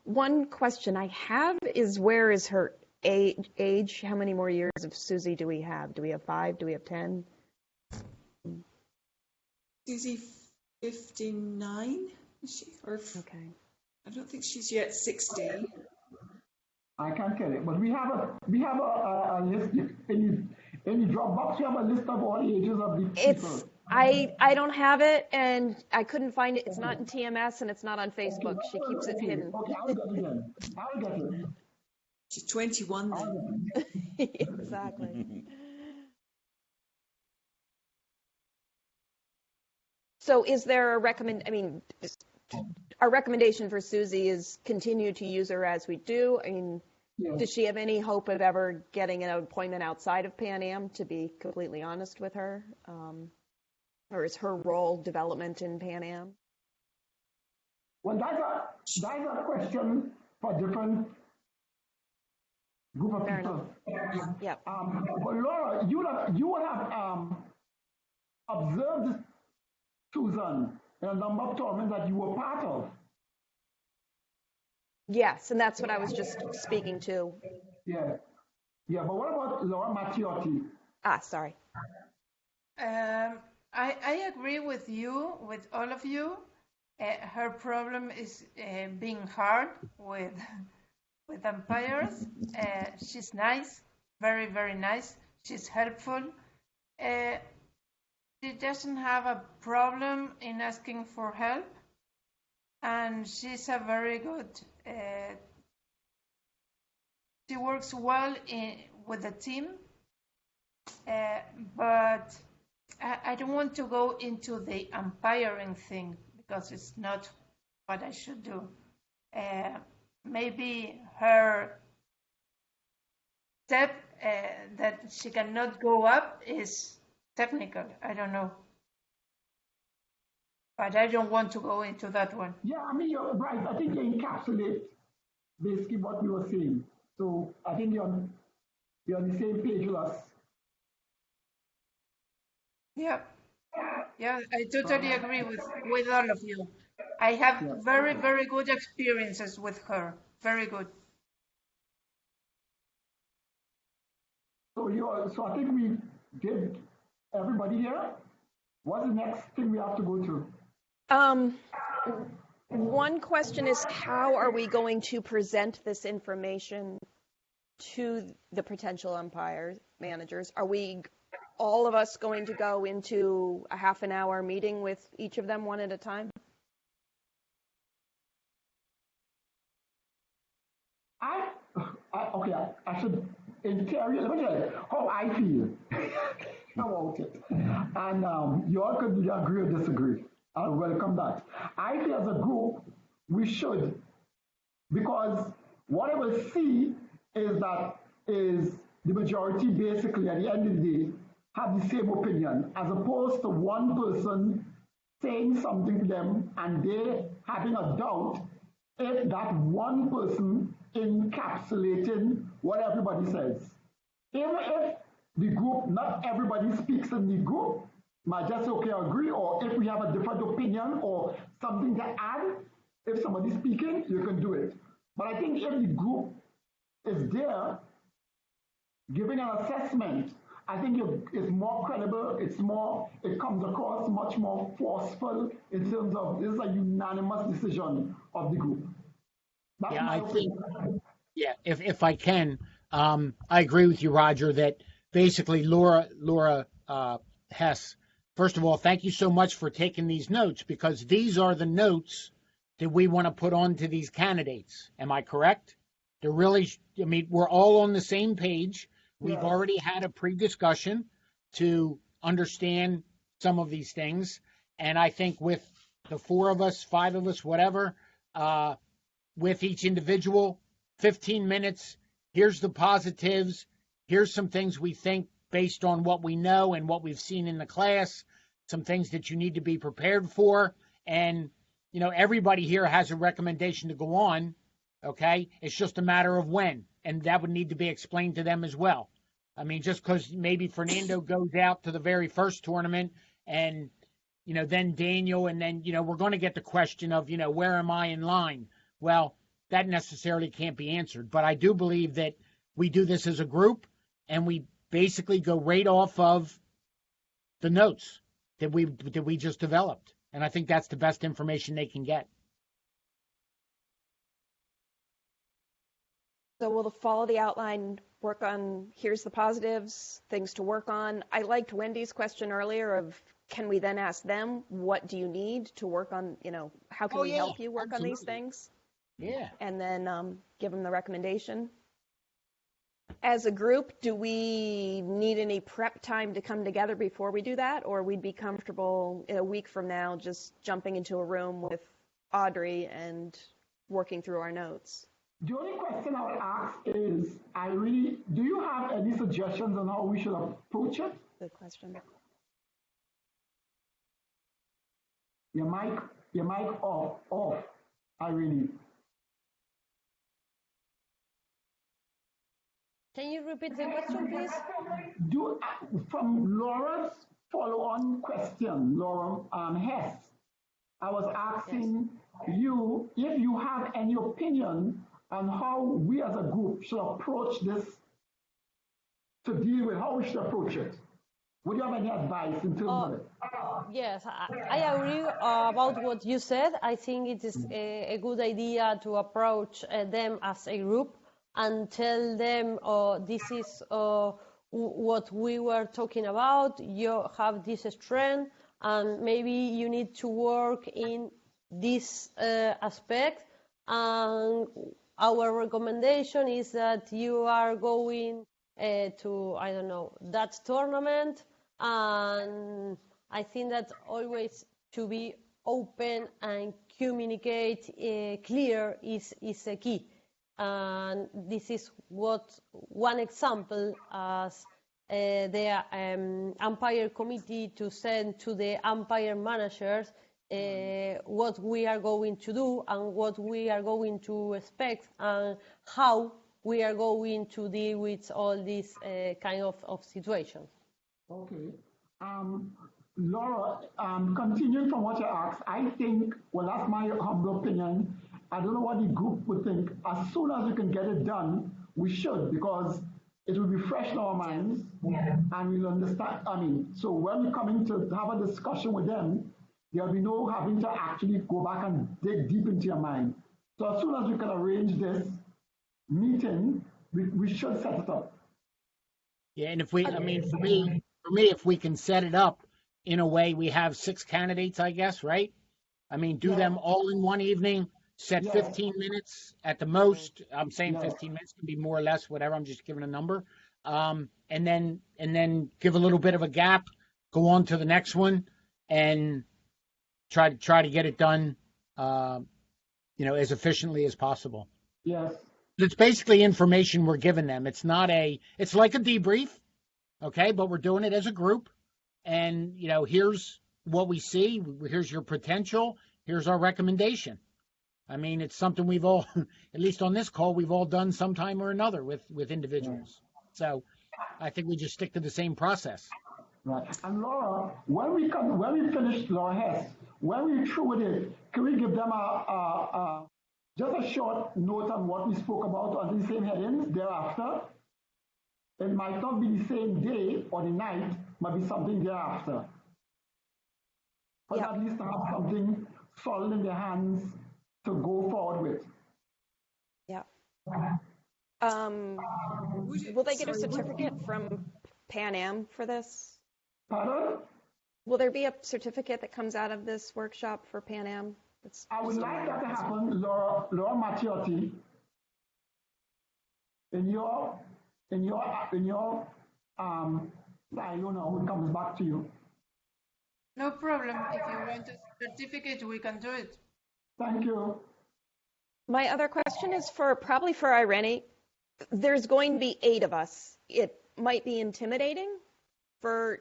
One question I have is, where is her age? How many more years of Susie do we have? Do we have 5? Do we have 10? Susie 59, is she? Or Okay. I don't think she's yet 60. I can't tell it, but we have a list in the Dropbox. We have a list of all the ages of the people. I don't have it, and I couldn't find it. It's not in TMS, and it's not on Facebook. She keeps it hidden. Okay, I'll get it then. I'll get it. She's 21 then. Exactly. So is there our recommendation for Susie is continue to use her as we do. I mean, Yeah. does she have any hope of ever getting an appointment outside of Pan Am, to be completely honest with her? Or is her role development in Pan Am? Well, that's a question for different group of Fair people. Yep. But Laura, you would have observed Susan in a number of tournaments that you were part of. Yes, and that's what I was just speaking to. Yeah. Yeah, but what about Laura Mattiotti? Sorry. I agree with you, with all of you. Her problem is being hard with umpires. She's nice, very, very nice. She's helpful. She doesn't have a problem in asking for help, and she's a very good. She works well with the team, but I don't want to go into the umpiring thing because it's not what I should do. Maybe her step that she cannot go up is technical. I don't know. But I don't want to go into that one. Yeah, I mean, you're right. I think you encapsulate basically what we were saying. So I think you're on the same page with us. Yeah. Yeah, I totally agree with all of you. I have very, very good experiences with her. Very good. So I think we did everybody here. What's the next thing we have to go through? One question is, how are we going to present this information to the potential umpire managers? Are we, all of us, going to go into a half an hour meeting with each of them one at a time? I should, in theory, let me tell you how I feel about it. And you all could agree or disagree. I'll welcome that. I feel as a group, we should, because what I will see is that is the majority basically at the end of the day have the same opinion, as opposed to one person saying something to them and they having a doubt if that one person encapsulating what everybody says. Even if the group, not everybody speaks in the group, might just say, okay, I agree, or if we have a different opinion or something to add, if somebody's speaking, you can do it. But I think if the group is there giving an assessment, I think it's more credible, it comes across much more forceful in terms of this is a unanimous decision of the group. That's Yeah, my I opinion. think, yeah, if I can, I agree with you, Roger, that basically Laura Hess, first of all, thank you so much for taking these notes, because these are the notes that we want to put on to these candidates. Am I correct? They're really, I mean, we're all on the same page. We've already had a pre-discussion. to understand some of these things. And I think with the 4 of us, 5 of us, whatever, with each individual, 15 minutes, here's the positives, here's some things we think based on what we know and what we've seen in the class, some things that you need to be prepared for. And, you know, everybody here has a recommendation to go on, okay? It's just a matter of when, and that would need to be explained to them as well. I mean, just because maybe Fernando goes out to the very first tournament and, you know, then Daniel, and then, you know, we're going to get the question of, you know, where am I in line? Well, that necessarily can't be answered. But I do believe that we do this as a group, and we basically go right off of the notes that we just developed. And I think that's the best information they can get. So we'll follow the outline, work on here's the positives, things to work on. I liked Wendy's question earlier of can we then ask them, what do you need to work on, you know, how can we help you work on these things? Yeah. And then give them the recommendation. As a group, do we need any prep time to come together before we do that? Or we'd be comfortable in a week from now just jumping into a room with Audrey and working through our notes? The only question I would ask is, do you have any suggestions on how we should approach it? Good question. Your mic off, Irene. Can you repeat the question, please? From Laura's follow-on question, Laura Hess, I was asking you if you have any opinion on how we as a group should approach this, to deal with how we should approach it. Would you have any advice in terms of it? Yes, I agree about what you said. I think it is a good idea to approach them as a group and tell them, this is what we were talking about, you have this strength, and maybe you need to work in this aspect. And our recommendation is that you are going to, I don't know, that tournament. And I think that always to be open and communicate clear is a key. And this is what one example as the umpire committee to send to the umpire managers what we are going to do and what we are going to expect and how we are going to deal with all these kind of situations. Okay. Laura, continuing from what you asked, I think, well, that's my humble opinion. I don't know what the group would think. As soon as we can get it done, we should, because it will be fresh in our minds, and we'll understand. I mean, so when we're coming to have a discussion with them, there'll be no having to actually go back and dig deep into your mind. So as soon as we can arrange this meeting, we should set it up. Yeah, and if we, I mean, for me, if we can set it up in a way, we have 6 candidates, I guess, right? I mean, do them all in one evening. Set 15 minutes at the most. I'm saying 15 minutes can be more or less, whatever. I'm just giving a number. And then give a little bit of a gap, go on to the next one, and try to get it done, as efficiently as possible. Yes. It's basically information we're giving them. It's like a debrief, okay? But we're doing it as a group, and here's what we see. Here's your potential. Here's our recommendation. I mean, it's something we've all, at least on this call, we've all done sometime or another with individuals. So I think we just stick to the same process. Right. And Laura, when we finish, Laura Hess, when we're through with it, can we give them just a short note on what we spoke about on the same headings thereafter? It might not be the same day or the night, might be something thereafter. But at least to have something solid in their hands to go forward with. Yeah. Will they get a certificate from Pan Am for this? Pardon? Will there be a certificate that comes out of this workshop for Pan Am? I would like that to happen, Laura Mattiotti. In your I don't know, it comes back to you. No problem. If you want a certificate, we can do it. Thank you. My other question is probably for Irene. There's going to be 8 of us. It might be intimidating or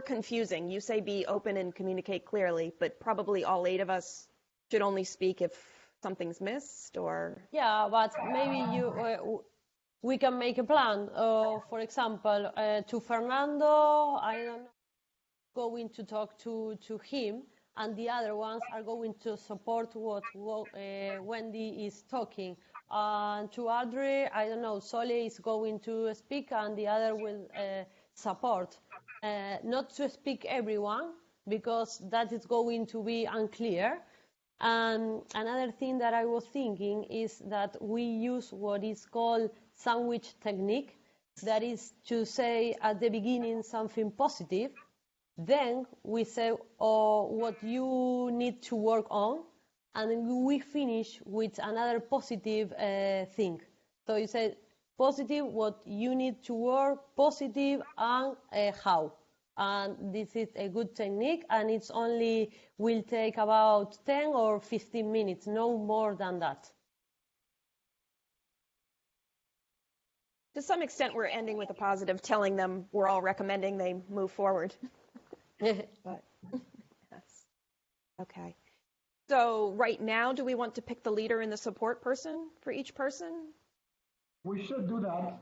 confusing. You say be open and communicate clearly, but probably all 8 of us should only speak if something's missed or. Yeah, but maybe we can make a plan. For example, to Fernando, I don't know, going to talk to him, and the other ones are going to support what Wendy is talking. And to Audrey, I don't know, Sole is going to speak, and the other will support. Not to speak everyone, because that is going to be unclear. And another thing that I was thinking is that we use what is called sandwich technique. That is to say at the beginning something positive, then we say what you need to work on, and then we finish with another positive thing. So you say positive, what you need to work, positive, and how. And this is a good technique, and it's only will take about 10 or 15 minutes, no more than that. To some extent, we're ending with a positive, telling them we're all recommending they move forward. But, yes. Okay. So right now, do we want to pick the leader and the support person for each person? We should do that.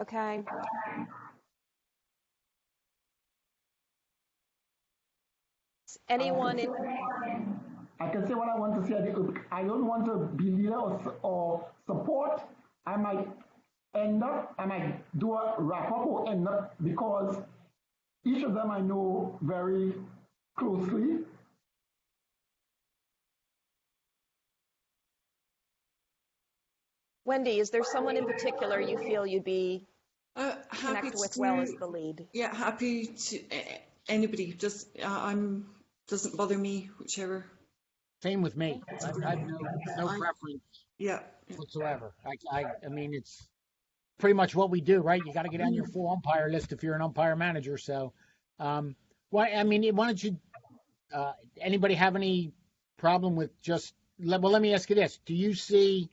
Okay. Anyone in? I can say what I want to say. I don't want to be leader or support. I might do a wrap up or end up, because each of them I know very closely. Wendy, is there someone in particular you feel you'd be happy connect with to, well as the lead? Yeah, happy to anybody. Just doesn't bother me, whichever. Same with me. I've no preference Yeah. whatsoever. I mean, it's pretty much what we do, right? You got to get on your full umpire list if you're an umpire manager. So, why don't you? Anybody have any problem with just? Well, let me ask you this: do you see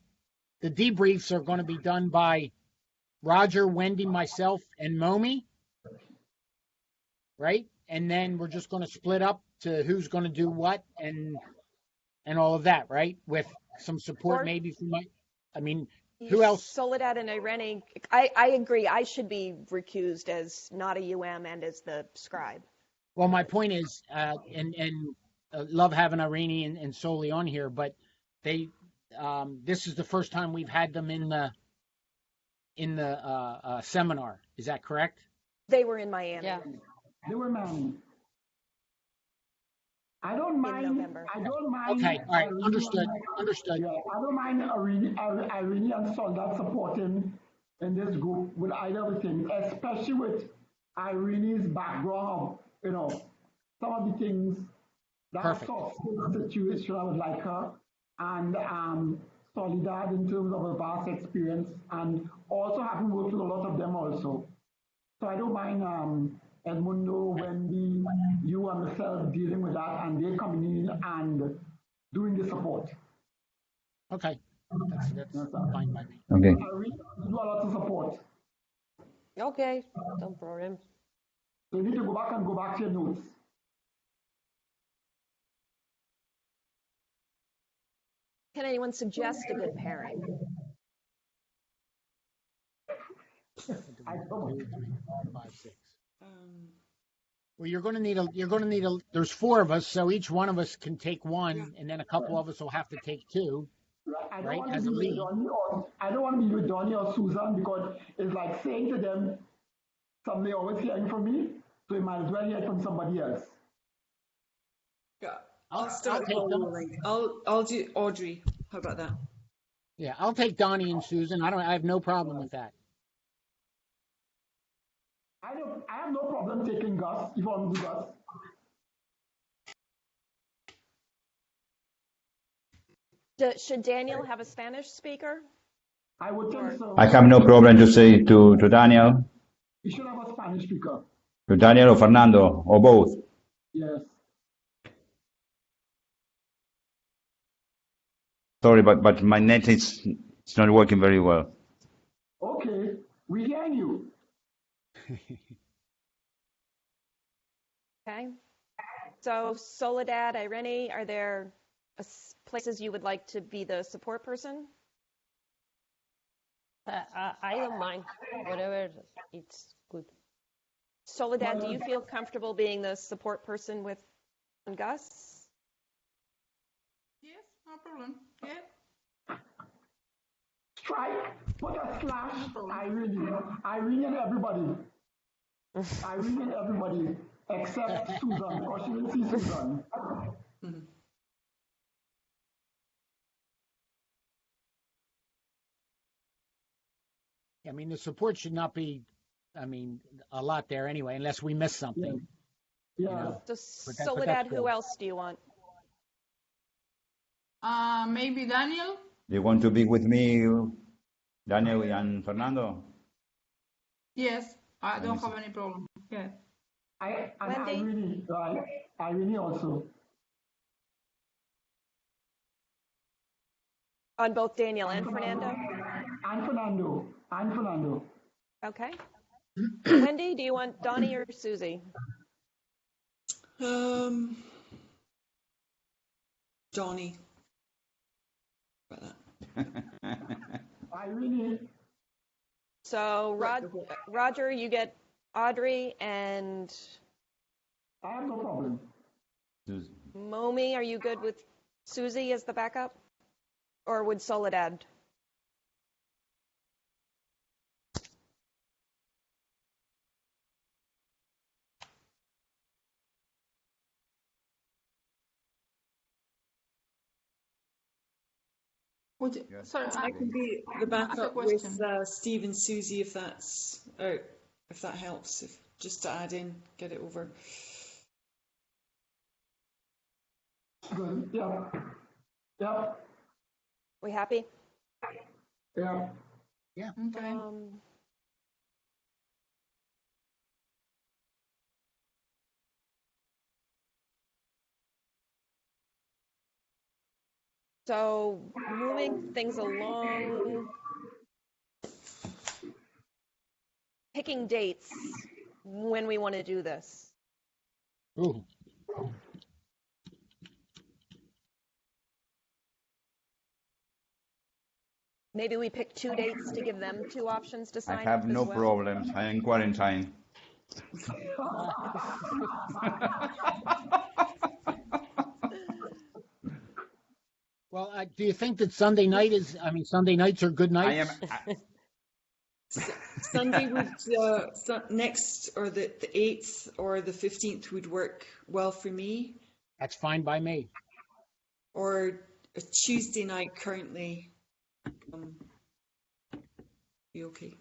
the debriefs are going to be done by Roger, Wendy, myself, and Momi, right? And then we're just going to split up to who's going to do what and all of that, right? With some support maybe from who else? Soledad and Irene. I agree. I should be recused as not a UM and as the scribe. Well, my point is, love having Irene and Soli on here, but they, this is the first time we've had them in the seminar. Is that correct? They were in Miami. Yeah. They were Miami. I don't mind. Okay, all right, understood. Yeah, I don't mind Irene and Soledad supporting in this group with either of the things, especially with Irene's background. Some of the things that sort of situation I would like her, and Soledad in terms of her vast experience, and also having worked with a lot of them also. So I don't mind Edmundo, Wendy, you and myself dealing with that, and they coming in and doing the support. Okay, that's fine by me. Okay. Irene, do a lot of support. Okay, no problem. So you need to go back to your notes. Can anyone suggest a good pairing? I don't. 2, 3, 4, 5, 6. Well, you're going to need a. There's 4 of us, so each one of us can take one, and then a couple of us will have to take 2. I don't Right, want as to a be lead. I don't want to be with Donnie or Susan, because it's like saying to them, somebody always hearing from me, so you might as well hear from somebody else. Yeah. I'll take them. I'll do Audrey. How about that? Yeah, I'll take Donnie and Susan. I have no problem with that. I have no problem taking Gus if you want to do Gus. Should Daniel have a Spanish speaker? I would think so. I have no problem to say to Daniel, You should have a Spanish speaker. to Daniel or Fernando, or both. Yes. Sorry, but my net is it's not working very well. Okay, we hear you. Okay. So Soledad, Irene, are there places you would like to be the support person? I don't mind. Whatever, it's good. Soledad, do you feel comfortable being the support person with Gus? Yes, no problem. Yeah. Strike, put a slash, Irene and everybody. Irene and everybody, except Susan, or she didn't see Susan. I mean, the support should not be, I mean, a lot there anyway, unless we miss something. Yeah. You know? So But Soledad, that's who cool. else do you want? Maybe Daniel. You want to be with me, Daniel and Fernando? Yes, I don't have any problem. Yeah. Wendy? Irene also. On both Daniel and Fernando? And Fernando. Okay. Wendy, do you want Donnie or Susie? Donnie. About that. Irene. So Roger, you get Audrey, and I have no problem. Momi, are you good with Susie as the backup? Or would Soledad? Sorry, I can be the backup with Steve and Susie if that's if that helps. Just to add in, get it over. Good. Yeah. We happy? Yeah. Okay. So moving things along, picking dates when we want to do this. Ooh. Maybe we pick 2 dates to give them 2 options to I sign have up no as well. problems. I am in quarantine. Well, do you think that Sunday nights are good nights? Sunday would next, or the 8th or the 15th would work well for me. That's fine by me. Or a Tuesday night currently. Be okay.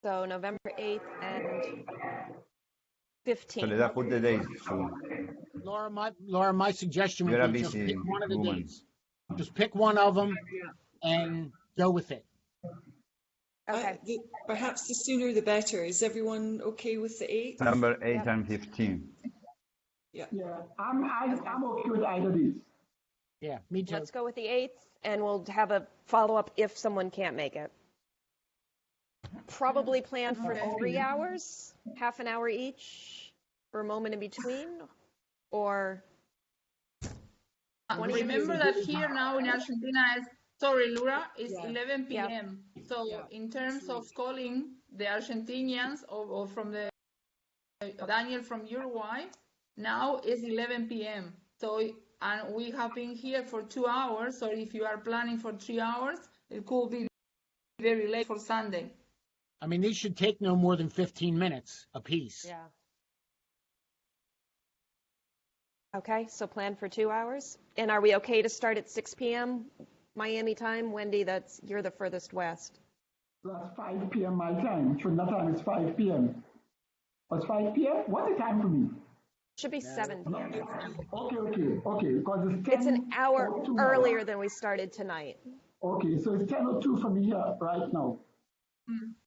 So November 8th and 15th. Soledad, put the dates. So Laura, my suggestion you're a would be just busy pick one of the woman. dates. Just pick one of them and go with it. Okay. Perhaps the sooner the better. Is everyone okay with the 8th? Number 8 and 15. Yeah. I'm okay with either days. Yeah, me too. Let's go with the 8th, and we'll have a follow-up if someone can't make it. Probably plan for 3 hours, half an hour each, for a moment in between, or... Remember that here now in Argentina is, sorry, Laura, it's Yeah. 11 Yeah. p.m. So in terms of calling the Argentinians or from the Daniel from Uruguay, now it's 11 p.m. So, and we have been here for 2 hours. So if you are planning for 3 hours, It could be very late for Sunday. I mean, these should take no more than 15 minutes apiece. Yeah. Okay, so plan for 2 hours. And are we okay to start at 6 p.m. Miami time? Wendy, you're the furthest west. That's 5 p.m. my time. Trinidad time is 5 p.m. What's 5 p.m.? What's the time for me? Should be 7 p.m. Okay. Because it's 10. It's an hour 02 earlier now. than we started tonight. Okay, so it's 10:02 for me here right now.